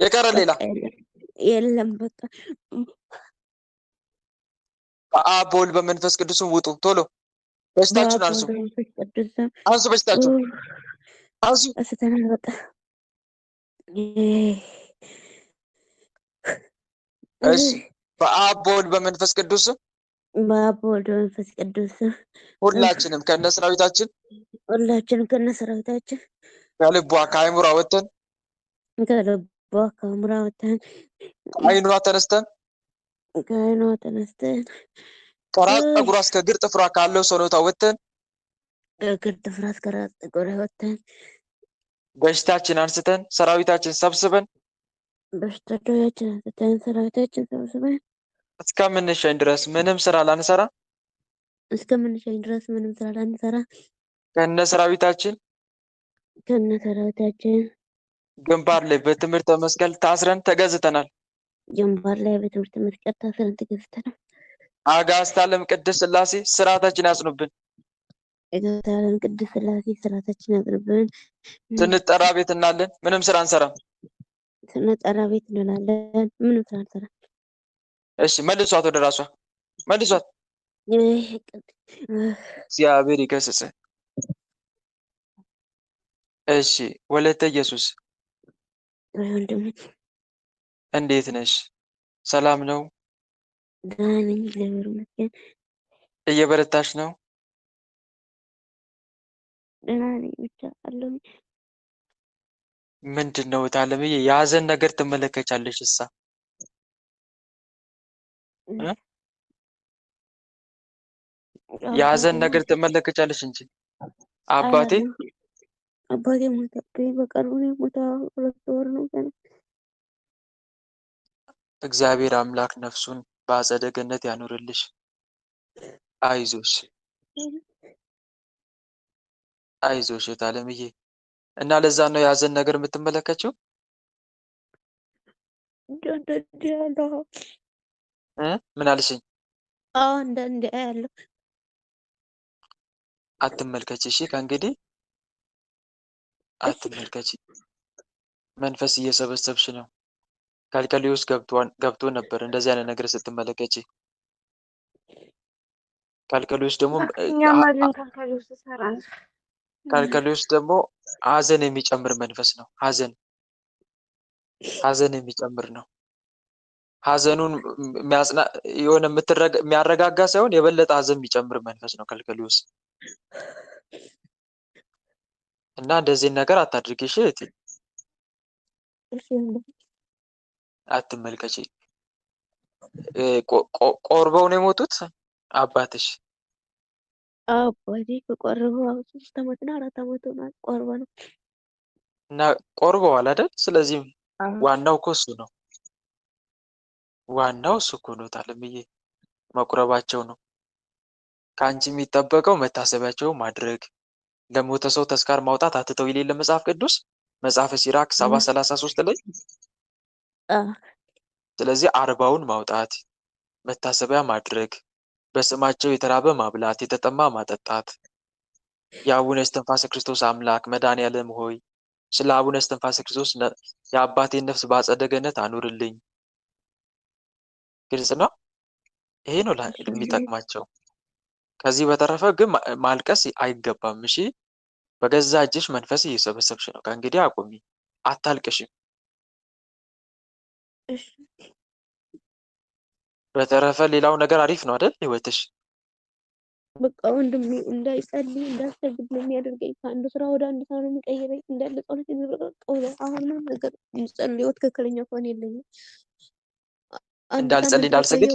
የቀረ ሌላ የለም በቃ በአብ በወልድ በመንፈስ ቅዱስም ውጡ ቶሎ በሽታችሁን አንሱ በሽታችሁን አንሱ አስተናል በቃ እሺ በአብ በወልድ በመንፈስ ቅዱስ ሁላችንም ከነሰራዊታችን ከልቧ ከአይምሯ ወጥተን ከአይኗ ተነስተን ከራስ ፀጉሯ እስከ እግር ጥፍሯ ካለው ሰውነቷ ወጥተን በሽታችን አንስተን ሰራዊታችን ሰብስበን እስከምንሸኝ ድረስ ምንም ስራ ላንሰራ ከነሰራዊታችን ግንባር ላይ በትምህርተ መስቀል ታስረን ተገዝተናል። አጋዕዝተ ዓለም ቅድስት ሥላሴ ስርዓታችን ያጽኑብን። ስንጠራ ቤት እናለን፣ ምንም ስራ አንሰራም። እሺ መልሷት፣ ወደ ራሷ መልሷት። እግዚአብሔር ይገስጽ። እሺ ወለተ ኢየሱስ እንዴት ነሽ? ሰላም ነው? እየበረታሽ ነው? ደህና ነኝ ብቻ አለሁ። ምንድነው ታለምዬ? የሀዘን ነገር ትመለከቻለሽ እሳ የሀዘን ነገር ትመለከቻለሽ እንጂ አባቴ አባቴ ሞተብኝ። በቅርቡ ነው የሞተው። 2 ወር ነው ገና። እግዚአብሔር አምላክ ነፍሱን በአጸደ ገነት ያኑርልሽ። አይዞሽ አይዞሽ ታለምዬ። እና ለዛ ነው የሀዘን ነገር የምትመለከችው? አንዳንዴ ያለው ምን አልሽኝ? አንዳንዴ ያለው አትመልከች። እሺ ከእንግዲህ አትመልከች። መንፈስ እየሰበሰብሽ ነው። ካልከሊዮስ ገብቶ ነበር እንደዚህ አይነት ነገር ስትመለከች። ካልከሊዮስ ደግሞ ካልከሊዮስ ደግሞ ሀዘን የሚጨምር መንፈስ ነው። ሀዘን የሚጨምር ነው። ሀዘኑን የሆነ የሚያረጋጋ ሳይሆን የበለጠ ሀዘን የሚጨምር መንፈስ ነው ካልከሊዮስ። እና እንደዚህ ነገር አታድርጊ እሺ እህቴ። አትመልከች። ቆርበው ነው የሞቱት አባትሽ? አባቴ ከቆረበው 3 ዓመትና 4 ዓመት ሆኗል። ቆርበ ነው እና ቆርበዋል አይደል? ስለዚህ ዋናው እኮ እሱ ነው። ዋናው እሱ እኮ ነው ታለምዬ፣ መቁረባቸው ነው። ከአንቺ የሚጠበቀው መታሰቢያቸው ማድረግ፣ ለሞተ ሰው ተስካር ማውጣት አትተው የሌለ መጽሐፍ ቅዱስ መጽሐፈ ሲራክ 7:33 ላይ። ስለዚህ 40ውን ማውጣት፣ መታሰቢያ ማድረግ፣ በስማቸው የተራበ ማብላት፣ የተጠማ ማጠጣት። የአቡነ እስትንፋሰ ክርስቶስ አምላክ መድኃኔዓለም ሆይ ስለ አቡነ እስትንፋሰ ክርስቶስ የአባቴን ነፍስ በአጸደ ገነት አኑርልኝ። ግልጽ ነው። ይሄ ነው የሚጠቅማቸው። ከዚህ በተረፈ ግን ማልቀስ አይገባም። እሺ፣ በገዛ እጅሽ መንፈስ እየሰበሰብሽ ነው። ከእንግዲህ አቁሚ፣ አታልቅሽም። በተረፈ ሌላው ነገር አሪፍ ነው አይደል? ህይወትሽ በቃ ወንድሜ እንዳይጸልይ እንዳሰግድ ነው የሚያደርገኝ። ከአንዱ ስራ ወደ አንዱ ስራ ነው የሚቀይረኝ። እንዳለ ጸሎት የሚበቃቀው አሁን ነው ነገር የምጸልየው ትክክለኛ ከሆነ የለኝም። እንዳልጸልይ እንዳልሰግድ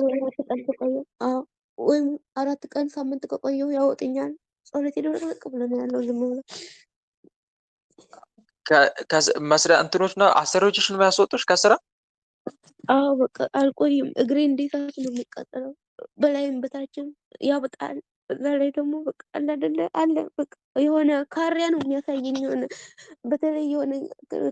ወይም 4 ቀን ሳምንት ከቆየሁ ያወጥኛል። ጸሎት ይደረቅ ብሎ ነው ያለው። ዝም ብሎ መስሪያ እንትኖች ነው አሰሪዎችሽ ነው የሚያስወጡሽ ከስራ? በቃ አልቆይም። እግሬ እንዴት ነው የሚቃጠለው፣ በላይም በታችም ያበጣል። በዛ ላይ ደግሞ በቃ አለ በቃ የሆነ ካሪያ ነው የሚያሳየኝ። የሆነ በተለይ የሆነ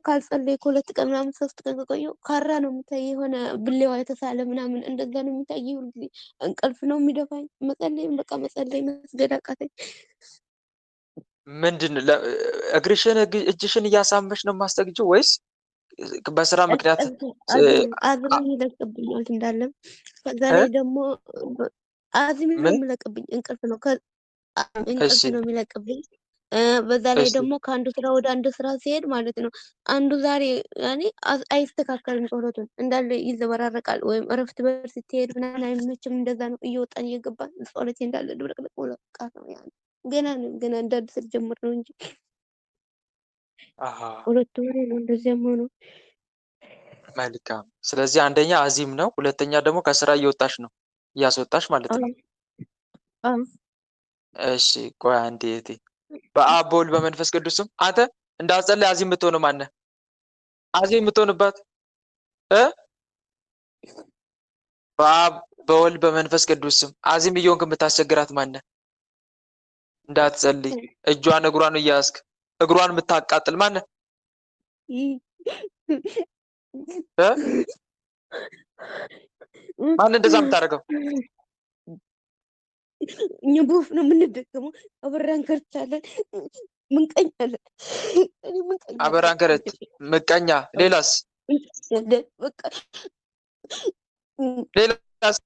ካልጸለይኩ 2 ቀን ምናምን 3 ቀን ከቆየሁ ካራ ነው የሚታይ። የሆነ ብሌዋ የተሳለ ምናምን እንደዛ ነው የሚታይ። ሁልጊዜ እንቅልፍ ነው የሚደፋኝ። መጸለይም በቃ መጸለይ መስገድ አቃተኝ። ምንድን እግርሽን እጅሽን እያሳመሽ ነው የማስጠግጂው ወይስ በስራ ምክንያት አዝም ይለቅብኛል እንዳለም። ከዛ ላይ ደግሞ አዝም ነው የሚለቅብኝ። እንቅልፍ ነው የሚለቅብኝ። በዛ ላይ ደግሞ ከአንዱ ስራ ወደ አንዱ ስራ ሲሄድ ማለት ነው አንዱ ዛሬ ያኔ አይስተካከልም። ጸሎቱን እንዳለ ይዘበራረቃል። ወይም እረፍት በር ስትሄድ ምናምን አይመችም። እንደዛ ነው እየወጣን እየገባን ጸሎቴ እንዳለ ድብልቅልቅ ብሎ ነው ያለ። ገና እንደ አዲስ ልጀምር ነው እንጂ 2 ወር ነው እንደዚያም ሆኖ። መልካም። ስለዚህ አንደኛ አዚም ነው፣ ሁለተኛ ደግሞ ከስራ እየወጣሽ ነው፣ እያስወጣሽ ማለት ነው። እሺ ቆይ አንዴ እህቴ፣ በአብ በወልድ በመንፈስ ቅዱስም አንተ እንዳትጸልይ አዚም የምትሆነው ማነህ? አዚም የምትሆንባት በአብ በወልድ በመንፈስ ቅዱስም አዚም እየሆንክ የምታስቸግራት ማነህ? እንዳትጸልይ እጇን እግሯን እያያዝክ እግሯን የምታቃጥል ማነህ? ማን እንደዛ የምታደርገው? እኛ በወፍ ነው የምንደገመው። አበራን ከርቻለን፣ ምንቀኛለን። አበራን ከረት ምቀኛ። ሌላስ? ሌላስ?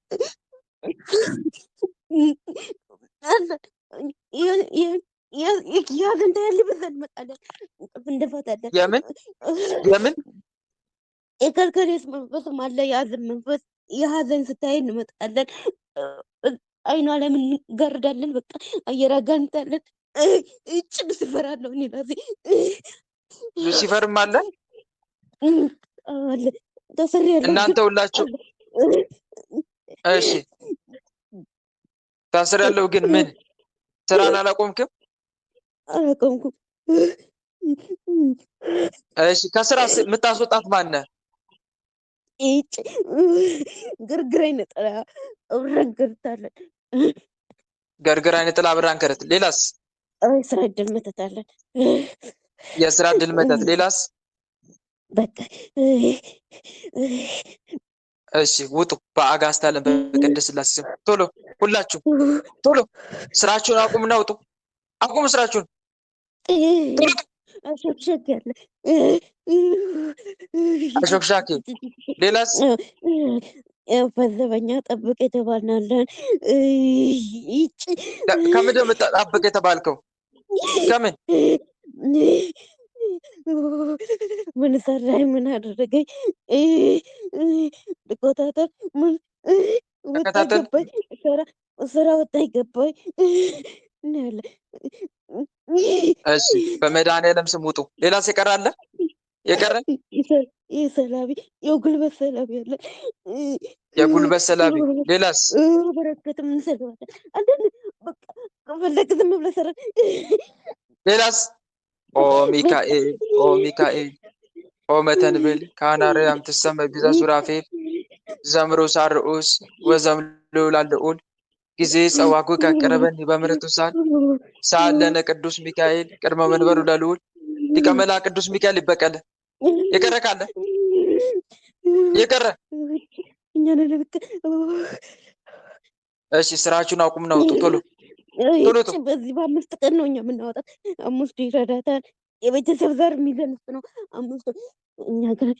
ያዘን ታያለ። በዛ እንመጣለን፣ እንደፋታለን። የምን የከልከሌስ መንፈስም አለ፣ የሀዘን መንፈስ። የሀዘን ስታይ እንመጣለን። አይኗ ላይ ምን ገርዳለን በቃ አየር አጋንታለን እጭ ብስፈራለሁ እኔ ራሴ ሉሲፈርም አለ አለ ተሰሪያለሁ እናንተ ሁላችሁ እሺ ታስሪያለሁ ግን ምን ስራን አላቆምክም አላቆምኩም እሺ ከስራ የምታስወጣት ማን ነህ እጭ ግርግረኝ ነጠላ አብረንገርታለን ገርግር አይነት ጥላ አብራን ከረት ሌላስ ስራ እድል መተታለን የስራ እድል መተት ሌላስ በቃ እሺ ውጡ በአጋዕዝተ ዓለም በቅድስት ሥላሴ ስም ቶሎ ሁላችሁ ቶሎ ስራችሁን አቁሙና ውጡ አቁሙ ስራችሁን ቶሎ አሸክሸክ ያለ አሾክሻኪ ሌላስ ፈዘበኛ ጠብቅ የተባልናለን ከምንድን የምትጠብቅ የተባልከው ከምን ምን ሰራኝ ምን አደረገኝ ልቆጣጠር ምን ወጣ ገባኝ ስራ ወጣ ገባኝ ያለ እሺ በመድኃኒዓለም ስም ውጡ ሌላስ የቀራለ የቀረ የሰላቢ የጉልበት ሰላቢ ያለ የጉልበት ሰላቢ ሌላስ በረከትም እንሰለዋለን አንዳንድ በቃ ከፈለግ ዝም ብለህ ሰራ ሌላስ ኦ ሚካኤል ኦ መተንብል ካናርያም ትሰመ ቢዛ ሱራፌል ዘምሮ ሳርኡስ ወዘምሎ ላልኡል ጊዜ ጸዋጉ ካቀረበን በምሕረቱ ሳል ለነ ቅዱስ ሚካኤል ቅድመ መንበሩ ለልዑል ሊቀ መላእክት ቅዱስ ሚካኤል ይበቀል የቀረ ካለ የቀረ እሺ ስራችሁን አቁሙና ውጡ ቶሎ በዚህ በ5 ቀን ነው እኛ የምናወጣት 5 ይረዳታል የቤተሰብ ዘር የሚዘንስ ነው 5 እኛ ጋር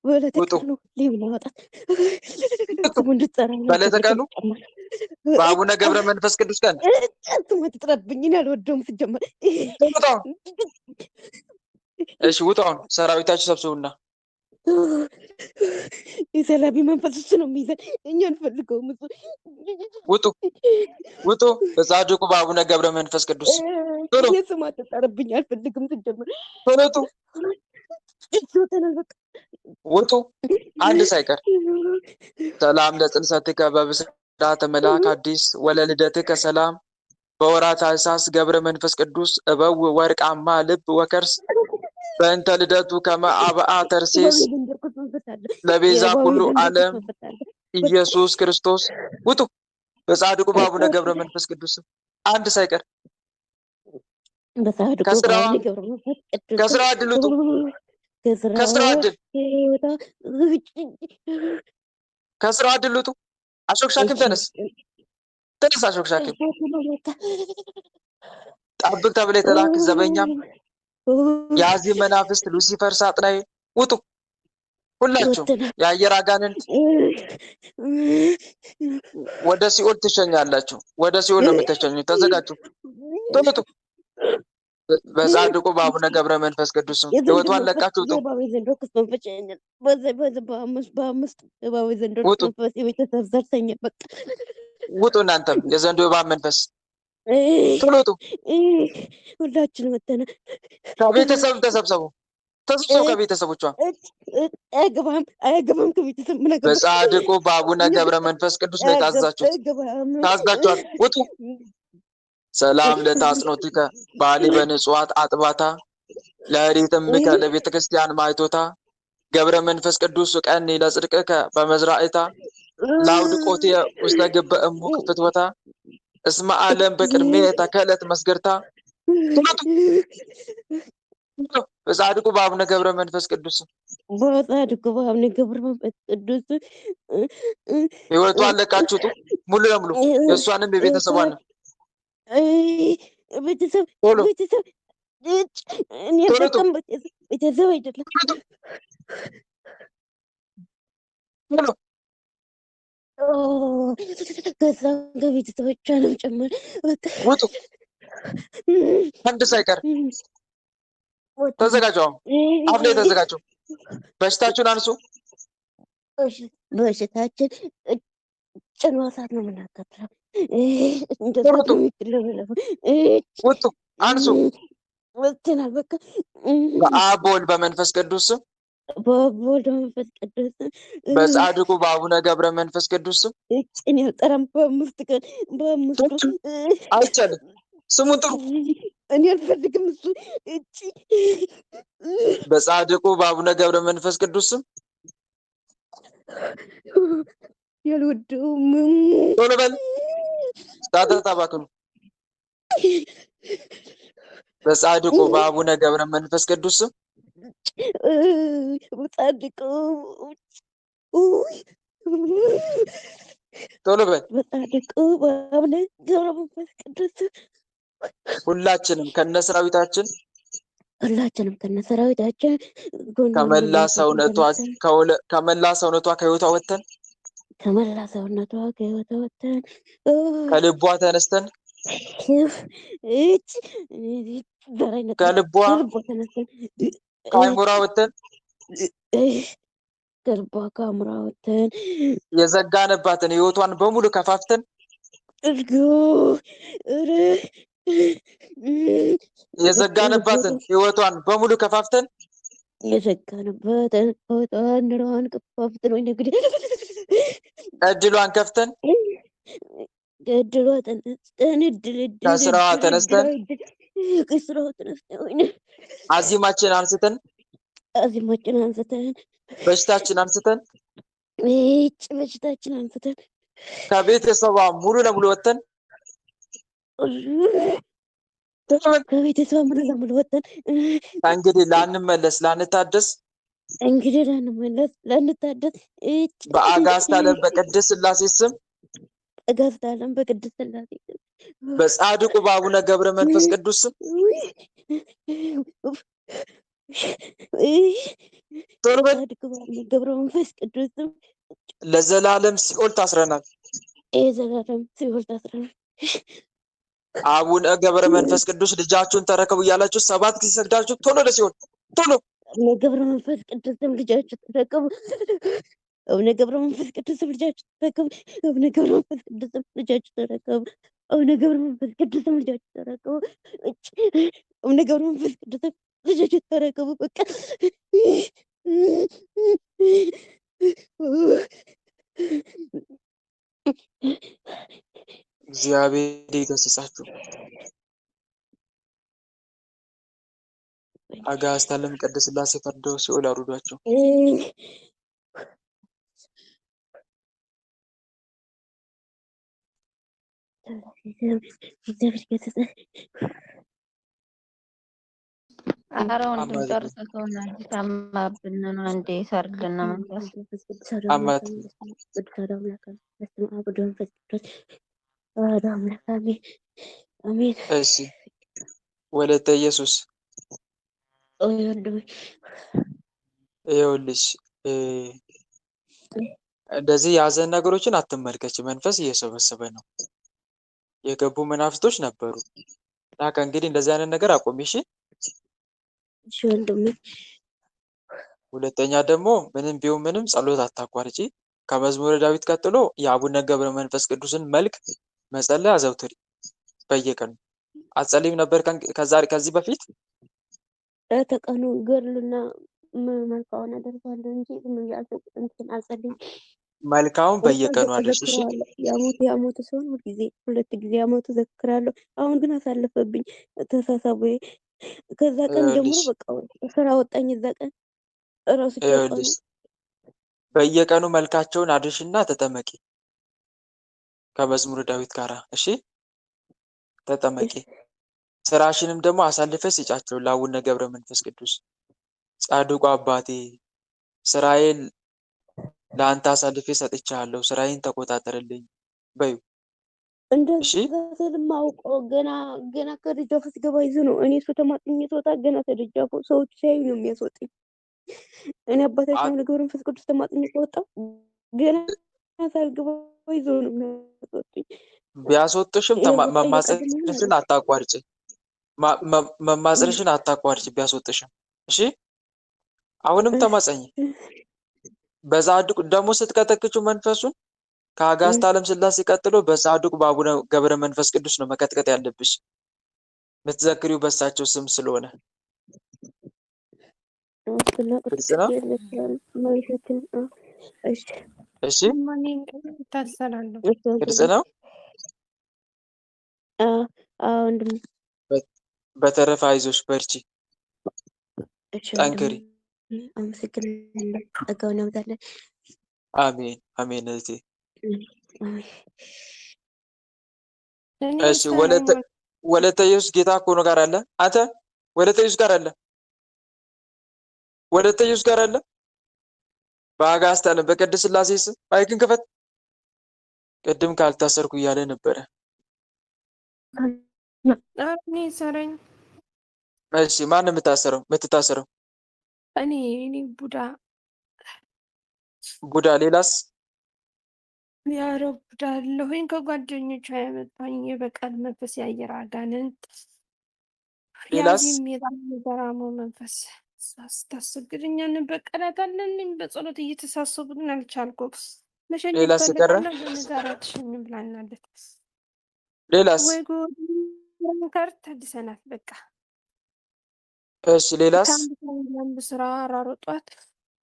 በለተቀኑ ሊብላወጣት በለተቀኑ በአቡነ ገብረ መንፈስ ቅዱስ ቀን ትመጥጥረብኝን አልወደውም ስጀመር እሺ ውጡ አሁን ሰራዊታችሁ ሰብስቡና የሰላቢ መንፈስ እሱ ነው የሚይዘን እኛ አንፈልገውም ውጡ በጻድቁ በአቡነ ገብረ መንፈስ ቅዱስ የስም አትጠረብኝ አልፈልግም ስጀምር ውጡ አንድ ሳይቀር ሰላም ለጽንሰትከ በብስራተ መልአክ አዲስ ወለልደትከ ሰላም በወራት ታኅሳስ ገብረ መንፈስ ቅዱስ እበው ወርቃማ ልብ ወከርስ በእንተ ልደቱ ከመ አብአ ተርሴስ ለቤዛ ሁሉ ዓለም ኢየሱስ ክርስቶስ ውጡ በጻድቁ በአቡነ ገብረ መንፈስ ቅዱስ አንድ ሳይቀር ከስራ ዕድል ውጡ ከስራ ዕድል ውጡ አሾክሻኪም ተነስ አሾክሻኪም ጠብቅ ተብለህ የተላክ ዘበኛም ያዚ መናፍስት ሉሲፈር ሳጥናኤል ውጡ ሁላችሁ የአየር አጋንንት ወደ ሲኦል ትሸኛላችሁ ወደ ሲኦል ነው የምትሸኙት ተዘጋጁ ቶሎ በጻድቁ በአቡነ ገብረ መንፈስ ቅዱስ ሕይወቷን ለቃችሁ ውጡ እናንተም የዘንዶ እባብ መንፈስ ቶሎ ውጡ ሁላችንም ወተና ከቤተሰብ ተሰብሰቡ ከቤተሰቦቿ አይገባም ከቤተሰብ በጻድቁ በአቡነ ገብረ መንፈስ ቅዱስ ነው ታዛችኋል ውጡ ሰላም ለታጽኖትከ ባሊ በንጹሃት አጥባታ ለሪትምከ ለቤተ ክርስቲያን ማይቶታ ገብረ መንፈስ ቅዱስ ቀኒ ለጽድቅከ በመዝራእታ ላውድቆቴ ውስተ ግበ እሙክ ፍትወታ እስመ ዓለም በቅድሜ ተከለት መስገርታ በጻድቁ በአቡነ ገብረ መንፈስ ቅዱስ ሕይወቷን ለቃችሁት ሙሉ ለሙሉ የእሷንም የቤተሰቧን ቤተሰብ ቤተሰብ አይደለም ከዛ ከቤተሰቦቿንም ጭምር ውጡ አንድ ሳይቀር ተዘጋጁ አሁን ላይ ተዘጋጁ በሽታችሁን አንሱ በሽታችን ጭኗ ሰዓት ነው የምናከብረው እንደዛ ቶሎ ውጡ፣ ነው የሚለፈለፈው። ውጡ፣ አንሱ። ወጥተናል በቃ በአብ በወልድ በመንፈስ ቅዱስ ስም፣ በወልድ መንፈስ ቅዱስ በጻድቁ በአቡነ ገብረ መንፈስ ቅዱስ ስም እኔ አልጠራም። በአምስቱ አይቻልም። ስሙን ጥሩ። እኔ አልፈልግም። እሱ እቺ በጻድቁ በአቡነ ገብረ መንፈስ ቅዱስ ስም ያልወደውም ቶሎ በል ታተባክኑ። በጻድቁ በአቡነ ገብረ መንፈስ ቅዱስ ስም በጻድቁ ቶሎ በል በጻድቁ በአቡነ ገብረ መንፈስ ቅዱስ ሁላችንም ከነሰራዊታችን ከመላ ሰውነቷ ከህይወቷ ወጥተን ከልቧ ተነስተን ከልቧ ከአይምሯ ወጥተን የዘጋንባትን ህይወቷን በሙሉ ከፋፍተን የዘጋንባትን ህይወቷን በሙሉ ከፋፍተን እድሏን ከፍተን ከስራዋ ተነስተን አዚማችን አንስተን በሽታችን አንስተን ከቤተሰቧ ሙሉ ለሙሉ ወጥተን እንግዲህ ላንመለስ ላንታደስ በአጋዕዝተ ዓለም በቅድስት ሥላሴ ስም በጻድቁ በአቡነ ገብረ መንፈስ ቅዱስ ስም ለዘላለም ሲኦል ታስረናል። አቡነ ገብረ መንፈስ ቅዱስ ልጃችሁን ተረከቡ እያላችሁ 7 ጊዜ ሰግዳችሁ ቶሎ ለሲኦል ቶሎ ገብረ መንፈስ ቅዱስም ልጃችሁ ተረከቡ። አቡነ ገብረ መንፈስ ቅዱስም ልጃችሁ ተረከቡ። አቡነ ገብረ መንፈስ ቅዱስም ልጃችሁ ተረከቡ። አቡነ ገብረ መንፈስ ቅዱስም ልጃችሁ ተረከቡ። አቡነ ገብረ መንፈስ ቅዱስም ልጃችሁ ተረከቡ። በቃ እግዚአብሔር ይገስጻችሁ። አጋዕዝተ ዓለም ቅድስት ሥላሴ ፈርደው ሲኦል ያውርዷቸው። ኧረ ወንድም ጨርሰውና ታማብን ነው እንዴ? ሰርግና መንፈስ እሺ ወለተ ኢየሱስ ይኸውልሽ እንደዚህ የሀዘን ነገሮችን አትመልከች። መንፈስ እየሰበሰበ ነው። የገቡ መናፍስቶች ነበሩ እና ከእንግዲህ እንደዚህ አይነት ነገር አቆሚ። እሺ ሁለተኛ ደግሞ ምንም ቢሆን ምንም ጸሎት አታቋርጪ። ከመዝሙረ ዳዊት ቀጥሎ የአቡነ ገብረ መንፈስ ቅዱስን መልክ መጸለይ አዘውትሪ። በየቀኑ አትጸልይም ነበር ከዚህ በፊት? ተቀኑ ገርልና መልካውን አደርጋለሁ እንጂ አልጸልይም። መልካውን በየቀኑ አድርሽ። እሺ የሞቱ ሰውን ሁልጊዜ 2 ጊዜ የሞቱ ዘክራለሁ። አሁን ግን አሳለፈብኝ ተሳሳቡ። ከዛ ቀን ጀምሮ በቃ ስራ ወጣኝ። እዛ ቀን ራሱ በየቀኑ መልካቸውን አድርሽና ተጠመቂ ከመዝሙረ ዳዊት ጋራ። እሺ ተጠመቂ። ስራሽንም ደግሞ አሳልፈሽ ስጫቸው ለአቡነ ገብረ መንፈስ ቅዱስ። ጻድቁ አባቴ ስራዬን ለአንተ አሳልፌ ሰጥቻለሁ፣ ስራዬን ተቆጣጠርልኝ በዩ። እንደዛ ስለማውቀው ገና ከደጃፉ ሲገባ ይዞ ነው። እኔ እሱ ተማጥኜ ስወጣ ገና ከደጃፉ ሰዎች ሲያዩ ነው የሚያስወጡኝ። እኔ አባታችን አቡነ ገብረ መንፈስ ቅዱስ ተማጥኜ ስወጣ ገና ሳልገባ ይዞ ነው የሚያስወጡኝ። ቢያስወጡሽም መማፀንሽን አታቋርጭ። መማፀንሽን አታቋርጭ ቢያስወጡሽም። እሺ አሁንም ተማፀኝ። በዛ ደግሞ ስትቀጠቅጩ መንፈሱን ከአጋዕዝተ ዓለም ሥላሴ ቀጥሎ በጻድቁ በአቡነ ገብረ መንፈስ ቅዱስ ነው መቀጥቀጥ ያለብሽ። የምትዘክሪው በእሳቸው ስም ስለሆነ እሱና ግልጽ ቅዱስ ነው። ይመስላል ማይሸትን እሺ እሺ ማን ታሰራለሁ? ግልጽ ነው። ወንድም በተረፈ አይዞሽ፣ በርቺ፣ እሺ ጠንክሪ። አመሰግናለሁ። ጸጋውን ያብዛልን። አሜን አሜን እህቴ። እኔ እሺ ወለተ ኢየሱስ ጌታ እኮ ነው ጋር አለ። አንተ ወለተ ኢየሱስ ጋር አለ። ወለተ ኢየሱስ ጋር አለ። በአጋዕዝተ ዓለም በቅድስት ሥላሴ ስም ማይክን ክፈት። ቅድም ካልታሰርኩ እያለ ነበረ። እኔ ሰረኝ እሺ ማን ነው የምትታሰረው? እኔ ቡዳ ቡዳ። ሌላስ? ያረብ ቡዳ አለሁኝ። ከጓደኞቿ ያመጣኝ የበቀል መንፈስ፣ የአየር አጋንንት፣ ሌላስ? ያዚህም የገራሞ መንፈስ ስታስቸግረኝ እንበቀላታለን። በጸሎት እየተሳሰቡ ግን አልቻልኩም። መሸኘት ሌላስ የቀረ? ፈልጋለሁ በነዛራ ትሸኝም ብላናለች። ሌላስ? ወይ ጎር ታድሰናት በቃ። እሺ ሌላስ? ከአንድ ስራ አራሮጧት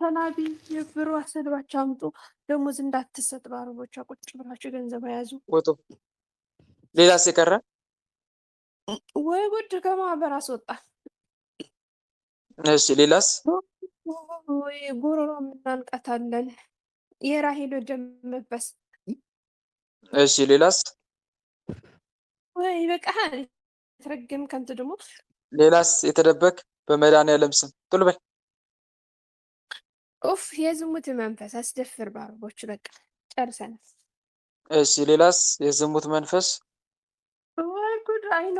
ተናቢ የብሩ አሰልባቸው አምጡ ደሞዝ እንዳትሰጥ በአረቦቿ ቁጭ ብላቸው ገንዘብ ያዙ። ወጡ። ሌላስ የቀረ? ወይ ጉድ ከማህበር አስወጣ። እሺ ሌላስ? ወይ ጉሮሮ እናንቀታለን። የራሄሎ ደም መበስ። እሺ ሌላስ? ወይ በቃ ተረገም ከንት ደግሞ ሌላስ? የተደበቅ በመድኃኒዓለም ስም ቶሎ በል። ኡፍ የዝሙት መንፈስ አስደፍር በአረቦቹ በቃ ጨርሰናል። እሺ ሌላስ? የዝሙት መንፈስ። ወይ ጉድ! አይኖ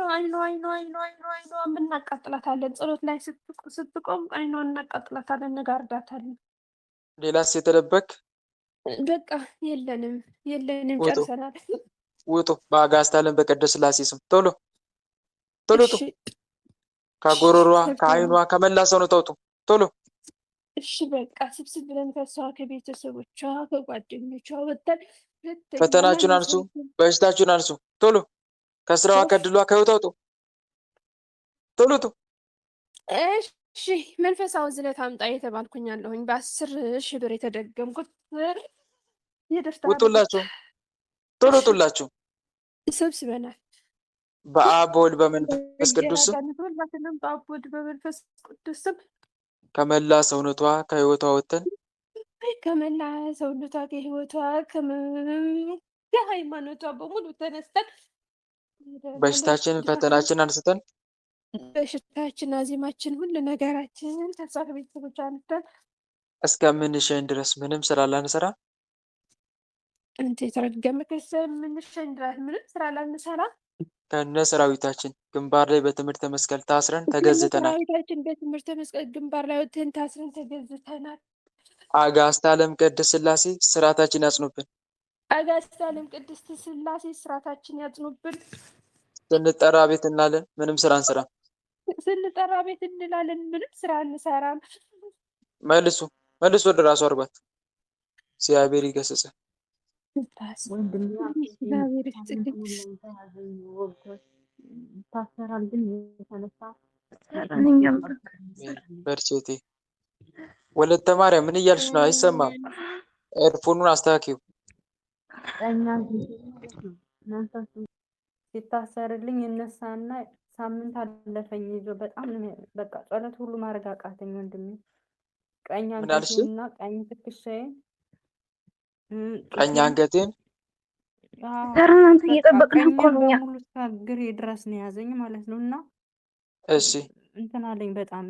እናቃጥላታለን። ጸሎት ላይ ስትቆም አይኖ እናቃጥላታለን፣ እንጋርዳታለን። ሌላስ? የተደበቅ በቃ የለንም ውጡ፣ ጨርሰናል። ውጡ በአጋዕዝተ ዓለም በቅድስት ሥላሴ ስም ቶሎ ውጡ። ከጉሮሯ ከአይኗ ከመላ ሰውነቷ ውጡ ቶሎ። እሺ በቃ ስብስብ ብለን ከሷ ከቤተሰቦቿ ከጓደኞቿ ወጥተን ፈተናችሁን አንሱ፣ በሽታችሁን አንሱ ቶሎ። ከስራዋ ከድሏ ከህይወቷ ውጡ ቶሎ ውጡ። እሺ መንፈሳዊ ዝለት አምጣ የተባልኩኛለሁኝ በ10,000 ብር የተደገምኩት የደስታ ውጡላችሁ ቶሎ ውጡላችሁ። ሰብስበናል። በአብ በወልድ በመንፈስ ቅዱስ ስም በአብ በወልድ በመንፈስ ቅዱስ ስም ከመላ ሰውነቷ ከህይወቷ ወጥተን ከመላ ሰውነቷ ከህይወቷ ከሃይማኖቷ በሙሉ ተነስተን በሽታችን ፈተናችን አንስተን በሽታችን አዚማችን ሁሉ ነገራችንን ከሷ ከቤተሰቦቿ አንስተን እስከምንሸኝ ድረስ ምንም ስራ ላንሰራ እንት የተረገመ ከምንሸኝ ድረስ ምንም ስራ ላንሰራ ከነ ሰራዊታችን ግንባር ላይ በትምህርተ መስቀል ታስረን ተገዝተናል። ሰራዊታችን በትምህርተ መስቀል ግንባር ላይ ወጥተን ታስረን ተገዝተናል። አጋዕዝተ ዓለም ቅድስት ሥላሴ ስርዓታችን ያጽኑብን። አጋዕዝተ ዓለም ቅድስት ሥላሴ ስርዓታችን ያጽኑብን። ስንጠራ ቤት እንላለን፣ ምንም ስራ አንሰራም። ስንጠራ ቤት እንላለን፣ ምንም ስራ አንሰራም። መልሱ ወደ ራሱ አርጓት። እግዚአብሔር ይገስጽ። ይታሰራል ግን የተነሳ በርቼቴ ወለተ ማርያም ምን እያልሽ ነው? አይሰማም። ኤርፎኑን አስተካክዩ። ሲታሰርልኝ እነሳና ሳምንት አለፈኝ ይዞ በጣም በቃ ጸሎት ሁሉ ማድረግ አቃተኝ ወንድሜ። ቀኝ አንገቴንና ቀኝ ትከሻዬን ቀኝ አንገቴን ተራናንተ እየጠበቅን እኮ ነው። ሙሉ ግሬ ድረስ ነው ያዘኝ ማለት ነው። እና እሺ እንትን አለኝ በጣም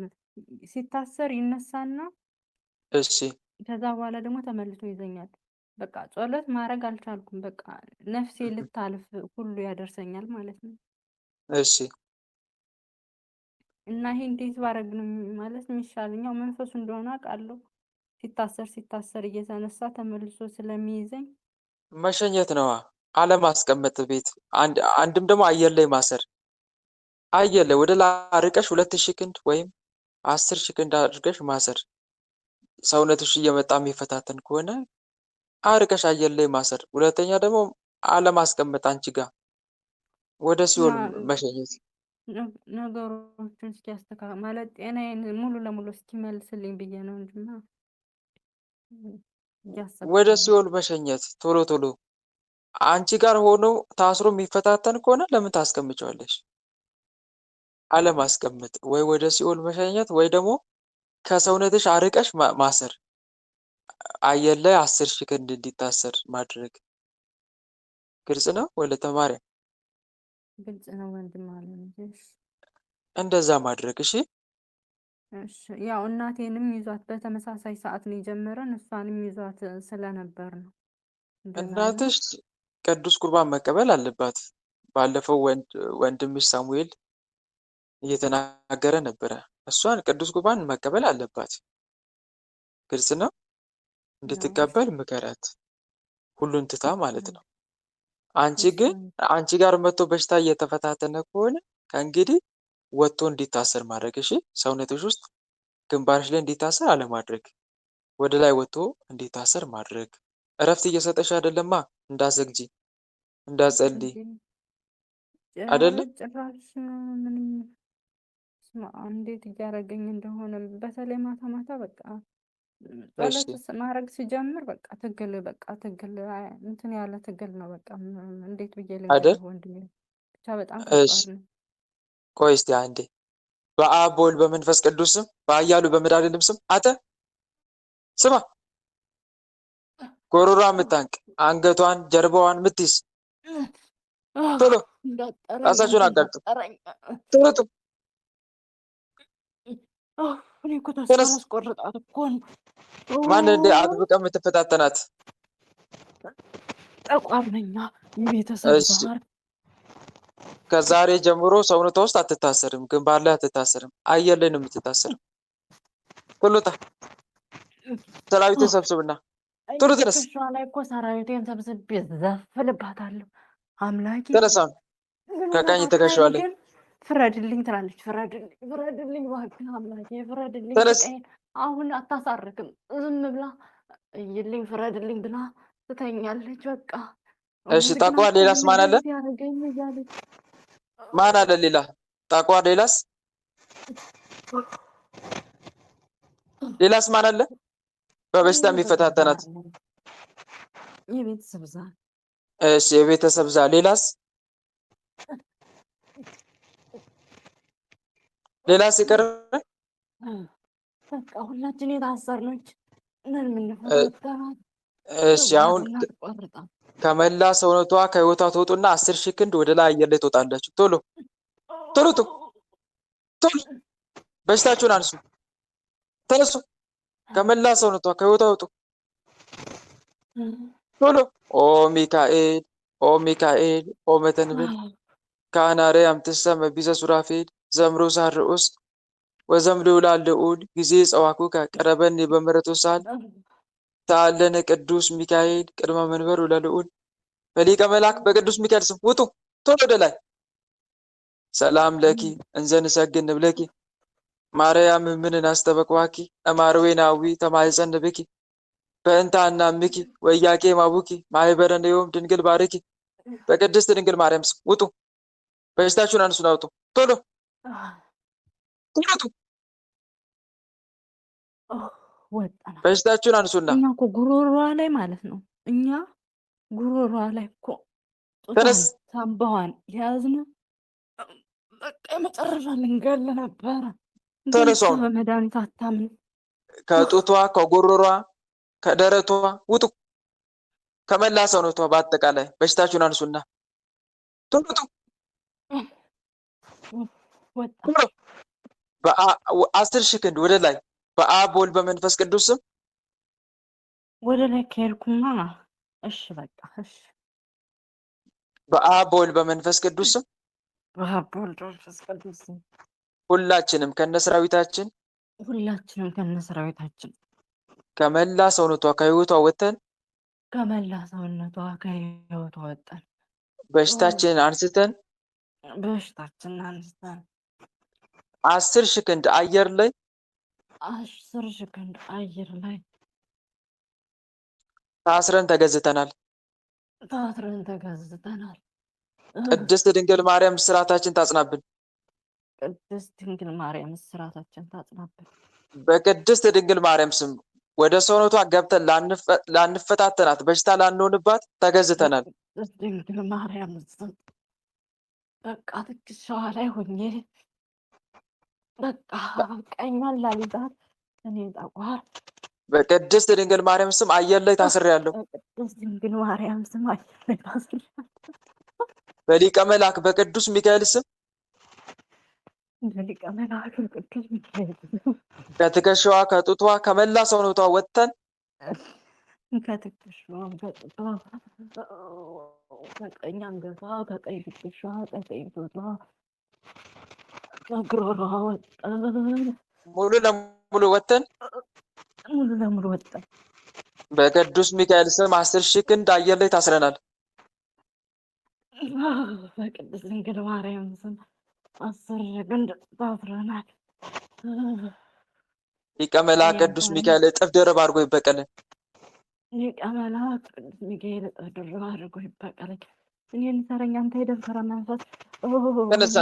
ሲታሰር ይነሳና እሺ ከዛ በኋላ ደግሞ ተመልሶ ይዘኛል። በቃ ጸሎት ማድረግ አልቻልኩም። በቃ ነፍሴ ልታልፍ ሁሉ ያደርሰኛል ማለት ነው። እሺ እና ይሄ እንዴት ባረግ ነው ማለት የሚሻለኝ? ያው መንፈሱ እንደሆነ አውቃለሁ። ሲታሰር እየተነሳ ተመልሶ ስለሚይዘኝ መሸኘት ነዋ። አለማስቀመጥ ቤት አንድም ደግሞ አየር ላይ ማሰር። አየር ላይ ወደ ላይ አርቀሽ 2000 ክንድ ወይም 10,000 ክንድ አድርገሽ ማሰር። ሰውነትሽ እየመጣ የሚፈታተን ከሆነ አርቀሽ አየር ላይ ማሰር። ሁለተኛ ደግሞ አለማስቀመጥ አንቺ ጋር ወደ ሲኦል መሸኘት። ነገሮችን እስኪያስተካክል ማለት ጤናዬን ሙሉ ለሙሉ እስኪመልስልኝ ብዬ ነው እንጂማ ወደ ሲኦል መሸኘት ቶሎ ቶሎ። አንቺ ጋር ሆኖ ታስሮ የሚፈታተን ከሆነ ለምን ታስቀምጫለሽ? አለማስቀመጥ ወይ ወደ ሲኦል መሸኘት ወይ ደግሞ ከሰውነትሽ አርቀሽ ማሰር። አየር ላይ 10 ሰከንድ እንዲታሰር ማድረግ። ግልጽ ነው ወለተ ማርያም? ግልጽ ነው ወንድም አለ። እንደዛ ማድረግ። እሺ እሺ። ያው እናቴንም ይዟት በተመሳሳይ ሰዓት ነው የጀመረን፣ እሷንም ይዟት ስለነበር ነው። እናትሽ ቅዱስ ቁርባን መቀበል አለባት። ባለፈው ወንድምሽ ሳሙኤል እየተናገረ ነበረ። እሷን ቅዱስ ቁርባን መቀበል አለባት። ግልጽ ነው። እንድትቀበል ምከራት፣ ሁሉን ትታ ማለት ነው። አንቺ ግን አንቺ ጋር መጥቶ በሽታ እየተፈታተነ ከሆነ ከእንግዲህ ወጥቶ እንዲታሰር ማድረግ። እሺ ሰውነትሽ ውስጥ ግንባርሽ ላይ እንዲታሰር አለማድረግ፣ ወደ ላይ ወጥቶ እንዲታሰር ማድረግ። እረፍት እየሰጠሽ አይደለማ፣ እንዳዘግጂ እንዳጸልይ አይደለም። ጭራሽ ምንም እንዴት እያደረገኝ እንደሆነ በተለይ ማታ ማታ በቃ ጸሎት ማድረግ ሲጀምር በቃ ትግል እንትን ያለ ትግል ነው። በቃ እንዴት ብዬ ልንገርህ ወንድሜ፣ ብቻ በጣም ከባድ ነው። ቆይ እስቲ አንዴ በአብ በወልድ በመንፈስ ቅዱስ ስም በኃያሉ በመድኃኒዓለም ስም አተ ስማ፣ ጎሮሯ የምታንቅ አንገቷን ጀርባዋን የምትይዝ ቶሎ ራሳችሁን አጋልጡ። ቶሎ ቶሎ እኔ እኮ ተስፋ አላስቆርጣት እኮ ነው። ማን እንደ አጥብቀህ የምትፈታተናት? ጠቋር ነኝ የቤተሰብ ዛር። ከዛሬ ጀምሮ ሰውነቷ ውስጥ አትታሰርም፣ ግንባር ላይ አትታሰርም፣ አየር ላይ ነው የምትታሰርም። ቶሎ ጣ ሰራዊትን ሰብስብና ቶሎ ተነስ። እሷ ላይ እኮ ሰራዊቴን ሰብስቤ ዘፍልባታለሁ። አምላኬ ተነሳ፣ ከቀኝ ትከሻዋለህ። ፍረድልኝ ትላለች። ፍረድልኝ እባክህ አምላኬ ፍረድልኝ። አሁን አታሳርክም፣ ዝም ብላ እይልኝ ፍረድልኝ ብላ ትተኛለች። በቃ እሺ። ጠቋር ሌላስ ማን አለ? ማን አለ ሌላ? ጠቋር ሌላስ ማን አለ? በበሽታ የሚፈታተናት የቤተሰብ ዛር። እሺ፣ የቤተሰብ ዛር። ሌላስ ይቀር? በቃ ሁላችን የታሰርነች ምን የምንፈታተናት። እሺ፣ አሁን ከመላ ሰውነቷ ከህይወቷ ትወጡና 10 ሰከንድ ወደ ላይ አየር ላይ ትወጣላችሁ። ቶሎ ቶሎ ቶሎ በሽታችሁን አንሱ። ተነሱ። ከመላ ሰውነቷ ከህይወቷ ወጡ። ቶሎ ኦ ሚካኤል ኦ ሚካኤል ኦ መተንብል ካናሬ አምትሰመ ቢዘ ሱራፌል ዘምሮ ሳርኡስ ወዘምዶ ላልኡል ጊዜ ጸዋኩከ ቀረበኒ በመረቶ ሳል ታለነ ቅዱስ ሚካኤል ቅድመ መንበሩ ለልዑል በሊቀ መልአክ በቅዱስ ሚካኤል ስም ውጡ። ቶሎ ወደ ላይ። ሰላም ለኪ እንዘንሰግድ ንብለኪ ማርያም ምንን አስተበቅዋኪ እማርዌናዊ ተማይጸን ብኪ በእንታ እናምኪ ወያቄ ማቡኪ ማይበረን ዮም ድንግል ባርኪ። በቅድስት ድንግል ማርያም ስም ውጡ። በሽታችሁን አንሱና ውጡ። ቶሎ ቶሎ ወጣና በሽታችሁን አንሱና እኛ እኮ ጉሮሯ ላይ ማለት ነው። እኛ ጉሮሯ ላይ እኮ ተነስ ሳምባዋን ያዝነ በቃ የመጨረሻ ልንገል ነበረ። ተነሱ። በመድኃኒት አታምን። ከጡቷ ከጉሮሯ ከደረቷ ውጡ። ከመላ ሰውነቷ በአጠቃላይ በሽታችሁን አንሱና ቶሎ ወጣ። 10 ሰከንድ ወደ ላይ በአብ ወልድ በመንፈስ ቅዱስ ስም ወደ ላይ ከሄድኩማ እሺ በቃ እሺ። በአብ ወልድ በመንፈስ ቅዱስ ስም በአብ ወልድ በመንፈስ ቅዱስ ስም ሁላችንም ከነሰራዊታችን ከመላ ሰውነቷ ከህይወቷ ወጥተን በሽታችንን አንስተን 10 ሰከንድ አየር ላይ ታስረን ተገዝተናል። ታስረን ተገዝተናል። ቅድስት ድንግል ማርያም እስራታችን ታጽናብን። ቅድስት ድንግል ማርያም እስራታችን ታጽናብን። በቅድስት ድንግል ማርያም ስም ወደ ሰውነቷ ገብተን ላንፈታተናት በሽታ ላንሆንባት ተገዝተናል። በቅድስት ድንግል ማርያም ስም በቃ ትከሻዋ ላይ ሆኜ በቃ ቀኛን ላልይዛት እኔ ጠቋር በቅድስት ድንግል ማርያም ስም አየር ላይ ታስሬያለሁ። በቅድስት ድንግል ማርያም ስም አየር ላይ ታስሬያለሁ። በሊቀ መልአክ በቅዱስ ሚካኤል ስም በሊቀ መልአክ ቅዱስ ሚካኤል ከትከሻዋ ከጡቷ ከመላ ሰውነቷ ወጥተን ከትከሻዋ ከጡቷ ከቀኝ አንገቷ ከቀኝ ትከሻ ከቀኝ ጡቷ ከግሮሯ ወጥተን ሙሉ ለሙሉ ወጥተን በቅዱስ ሚካኤል ስም 10,000 ክንድ አየር ላይ ታስረናል። በቅድስት ድንግል ማርያም ስም 10,000 ክንድ ታስረናል። ሊቀ መልአክ ቅዱስ ሚካኤል እጥፍ ድርብ አድርጎ ይበቀልን። ሊቀ መልአክ ቅዱስ ሚካኤል እጥፍ ድርብ አድርጎ ይበቀልን። እኔን ሰረኛ አንተ የደፈረ መንፈስ ተነሳ።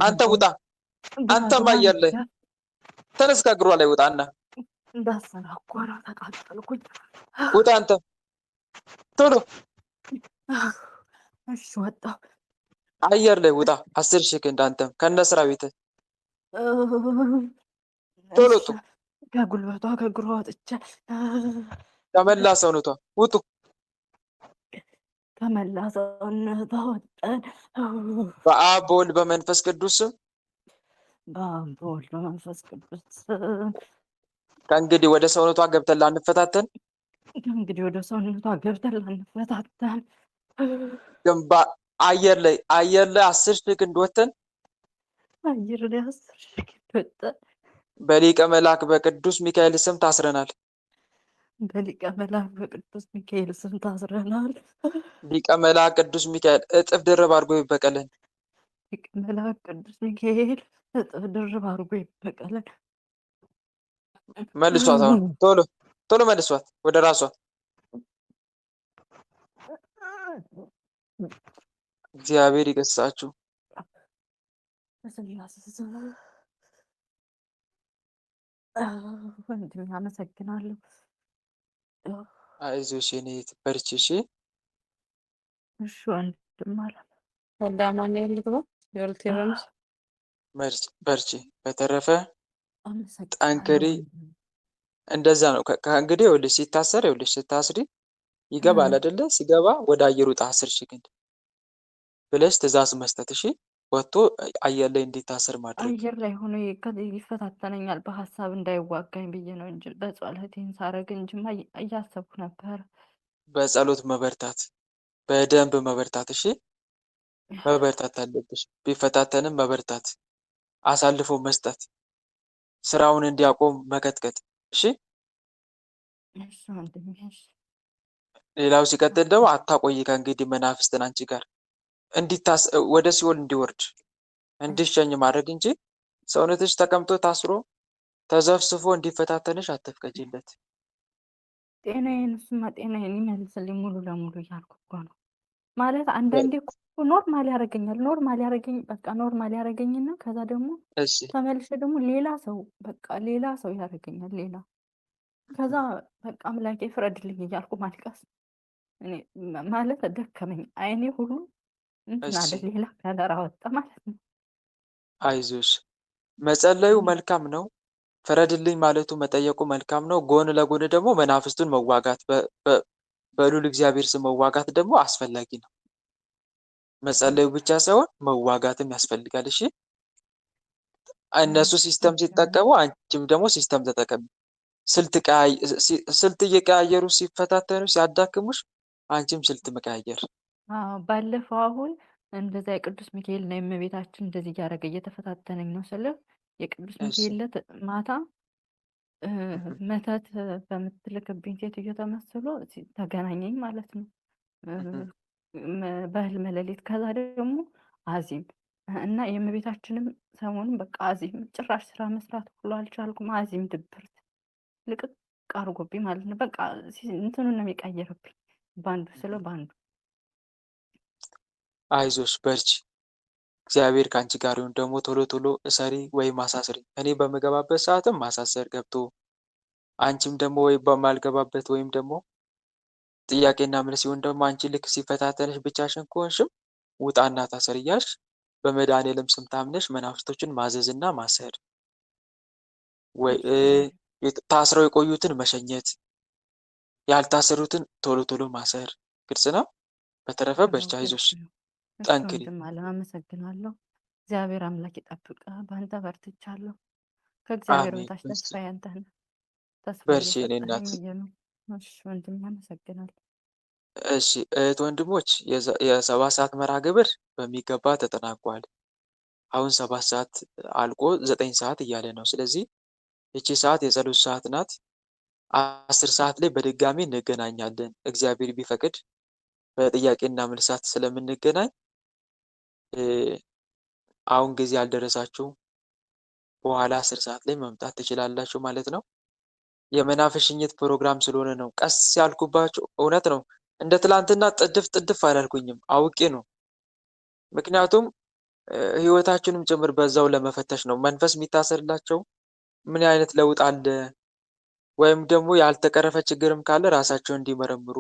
አንተ ውጣ። አንተም አየር ላይ ተነስ። ከእግሯ ላይ ውጣና እንዳሰናኳራ ተቃጠልኩኝ። ውጣ አንተ ቶሎ። እሺ ወጣሁ። አየር ላይ ውጣ። 10,000 ክንድ አንተም ከነ ሰራዊትህ ቶሎ ውጡ። ከጉልበቷ ከእግሯ ወጥቼ ከመላ ሰውነቷ ውጡ። ከመላ ሰውነቷ ወጠን በአብ በወልድ በመንፈስ ቅዱስ ስም በአብ በወልድ በመንፈስ ቅዱስ ከእንግዲህ ወደ ሰውነቷ ገብተን ላንፈታተን ከእንግዲህ ወደ ሰውነቷ ገብተን ላንፈታተን ግንባ አየር ላይ 10,000 ክንድ ወጥተን አየር ላይ 10,000 ክንድ ወጥተን በሊቀ መልአክ በቅዱስ ሚካኤል ስም ታስረናል። በሊቀ መልአክ በቅዱስ ሚካኤል ስም ታስረናል። ሊቀ መልአክ ቅዱስ ሚካኤል እጥፍ ድርብ አድርጎ ይበቀልን። ሊቀ መልአክ ቅዱስ ሚካኤል እጥፍ ድርብ አድርጎ ይበቀልን። መልሷት። አሁን ቶሎ ቶሎ መልሷት ወደ ራሷ። እግዚአብሔር ይገስጻችሁ። ወንድሜ አመሰግናለሁ። አይዞሽ የኔ በርቺ። እሺ እሺ ወንድም አለ ወደ አማኑኤል ልግባ የወልቴረንስ በርቺ። በተረፈ አመሰግናለሁ። ጠንክሪ። እንደዛ ነው። ከእንግዲህ ይኸውልሽ ሲታሰር ይኸውልሽ ስታስሪ ይገባል አይደለ? ሲገባ ወደ አየር ውጣ 10,000 ክንድ ብለሽ ትእዛዝ መስጠት። እሺ ወጥቶ አየር ላይ እንዲታሰር ማድረግ። አየር ላይ ሆኖ ይፈታተነኛል በሀሳብ እንዳይዋጋኝ ብዬ ነው እንጂ በጸሎቴን ሳረግ እንጂማ እያሰብኩ ነበር። በጸሎት መበርታት፣ በደንብ መበርታት። እሺ መበርታት አለብሽ። ቢፈታተንም መበርታት፣ አሳልፎ መስጠት፣ ስራውን እንዲያቆም መቀጥቀጥ። እሺ እሺ ወንድሜ እሺ። ሌላው ሲቀጥል ደግሞ አታቆይ ከእንግዲህ መናፍስትን አንቺ ጋር ወደ ሲኦል እንዲወርድ እንዲሸኝ ማድረግ እንጂ ሰውነትሽ ተቀምጦ ታስሮ ተዘፍስፎ እንዲፈታተንሽ አትፍቀጂለት። ጤናዬን እሱማ ጤናዬን ይመልስልኝ ሙሉ ለሙሉ እያልኩ እኮ ነው። ማለት አንዳንዴ እኮ ኖርማል ያደርገኛል። በቃ ኖርማል ያደርገኝና ከዛ ደግሞ እሺ ተመልሼ ደግሞ ሌላ ሰው ያደርገኛል። ከዛ በቃ አምላኬ ፍረድልኝ እያልኩ ማልቀስ እኔ ማለት ደከመኝ። አይኔ ሁሉ እንትን አለ ሌላ ከለር አወጣ ማለት ነው። አይዞሽ መጸለዩ መልካም ነው። ፍረድልኝ ማለቱ መጠየቁ መልካም ነው። ጎን ለጎን ደግሞ መናፍስቱን መዋጋት በሉል እግዚአብሔር ስም መዋጋት ደግሞ አስፈላጊ ነው። መጸለዩ ብቻ ሳይሆን መዋጋትም ያስፈልጋል። እሺ እነሱ ሲስተም ሲጠቀሙ አንቺም ደግሞ ሲስተም ተጠቀሚ። ስልት እየቀያየሩ ሲፈታተኑ ሲያዳክሙሽ አንቺም ስልት መቀያየር። ባለፈው አሁን እንደዛ የቅዱስ ሚካኤል እና የእመቤታችን እንደዚህ እያደረገ እየተፈታተነኝ ነው ስለ የቅዱስ ሚካኤል ዕለት ማታ መተት በምትልክብኝ ሴትዮ ተመስሎ ተገናኘኝ ማለት ነው በህልመ ሌሊት። ከዛ ደግሞ አዚም እና የእመቤታችንም ሰሞኑን በቃ አዚም ጭራሽ ስራ መስራት ሁሉ አልቻልኩም። አዚም ድብርት ልቅቅ አድርጎብኝ ማለት ነው። በቃ እንትኑን ነው የሚቀይርብኝ ባንዱ ስለው ባንዱ። አይዞሽ በርቺ፣ እግዚአብሔር ከአንቺ ጋር ይሁን። ደግሞ ቶሎ ቶሎ እሰሪ ወይም አሳስሪ። እኔ በምገባበት ሰዓትም ማሳሰር ገብቶ አንቺም ደግሞ ወይ በማልገባበት ወይም ደግሞ ጥያቄና መልስ ሲሆን ደግሞ አንቺ ልክ ሲፈታተንሽ ብቻሽን ከሆንሽም ውጣና ታሰር እያልሽ በመድኃኔዓለም ስም ታምነሽ መናፍስቶችን ማዘዝና ማሰር ወይ ታስረው የቆዩትን መሸኘት፣ ያልታሰሩትን ቶሎ ቶሎ ማሰር። ግልጽ ነው። በተረፈ በርቺ፣ አይዞሽ፣ ጠንክሪ። አመሰግናለሁ። እግዚአብሔር አምላክ ይጠብቅ። በአንተ በርትቻለሁ። ከእግዚአብሔር አሜን። በታች ተስፋ ያንተ ነው። ተስፋ በርቺ የኔ እናት። እሺ ወንድም አመሰግናለሁ። እሺ እህት ወንድሞች፣ የ7 ሰዓት መርሃ ግብር በሚገባ ተጠናቋል። አሁን 7 ሰዓት አልቆ 9 ሰዓት እያለ ነው። ስለዚህ እቺ ሰዓት የጸሎት ሰዓት ናት። 10 ሰዓት ላይ በድጋሚ እንገናኛለን እግዚአብሔር ቢፈቅድ። በጥያቄና መልሳት ስለምንገናኝ አሁን ጊዜ ያልደረሳችሁ በኋላ 10 ሰዓት ላይ መምጣት ትችላላችሁ ማለት ነው። የመናፍሽኝት ፕሮግራም ስለሆነ ነው ቀስ ያልኩባችሁ። እውነት ነው፣ እንደ ትላንትና ጥድፍ አላልኩኝም፣ አውቄ ነው። ምክንያቱም ህይወታችንም ጭምር በዛው ለመፈተሽ ነው። መንፈስ የሚታሰርላቸው ምን አይነት ለውጥ አለ ወይም ደግሞ ያልተቀረፈ ችግርም ካለ ራሳቸው እንዲመረምሩ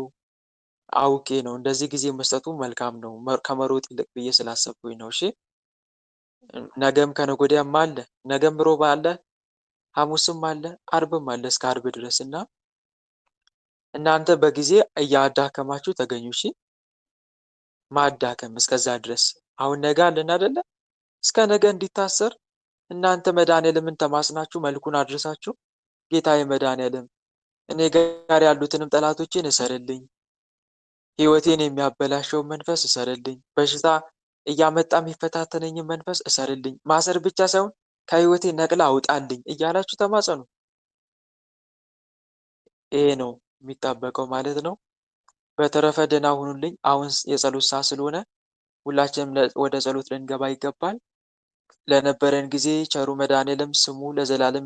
አውቄ ነው። እንደዚህ ጊዜ መስጠቱ መልካም ነው ከመሮጥ ይልቅ ብዬ ስላሰብኩኝ ነው። እሺ ነገም ከነገ ወዲያም አለ፣ ነገም ሮብ አለ፣ ሐሙስም አለ፣ አርብም አለ እስከ አርብ ድረስ እና እናንተ በጊዜ እያዳከማችሁ ተገኙ። እሺ ማዳከም እስከዛ ድረስ አሁን ነገ አለን አይደለ? እስከ ነገ እንዲታሰር እናንተ መድኃኔዓለምን ተማጽናችሁ መልኩን አድርሳችሁ ጌታዬ መድኃኔዓለም እኔ ጋር ያሉትንም ጠላቶችን እሰርልኝ፣ ህይወቴን የሚያበላሸው መንፈስ እሰርልኝ፣ በሽታ እያመጣ የሚፈታተነኝን መንፈስ እሰርልኝ፣ ማሰር ብቻ ሳይሆን ከህይወቴ ነቅላ አውጣልኝ እያላችሁ ተማጸኑ። ይሄ ነው የሚጠበቀው ማለት ነው። በተረፈ ደህና ሁኑልኝ። አሁን የጸሎት ሰዓት ስለሆነ ሁላችንም ወደ ጸሎት ልንገባ ይገባል። ለነበረን ጊዜ ቸሩ መድኃኔዓለም ስሙ ለዘላለም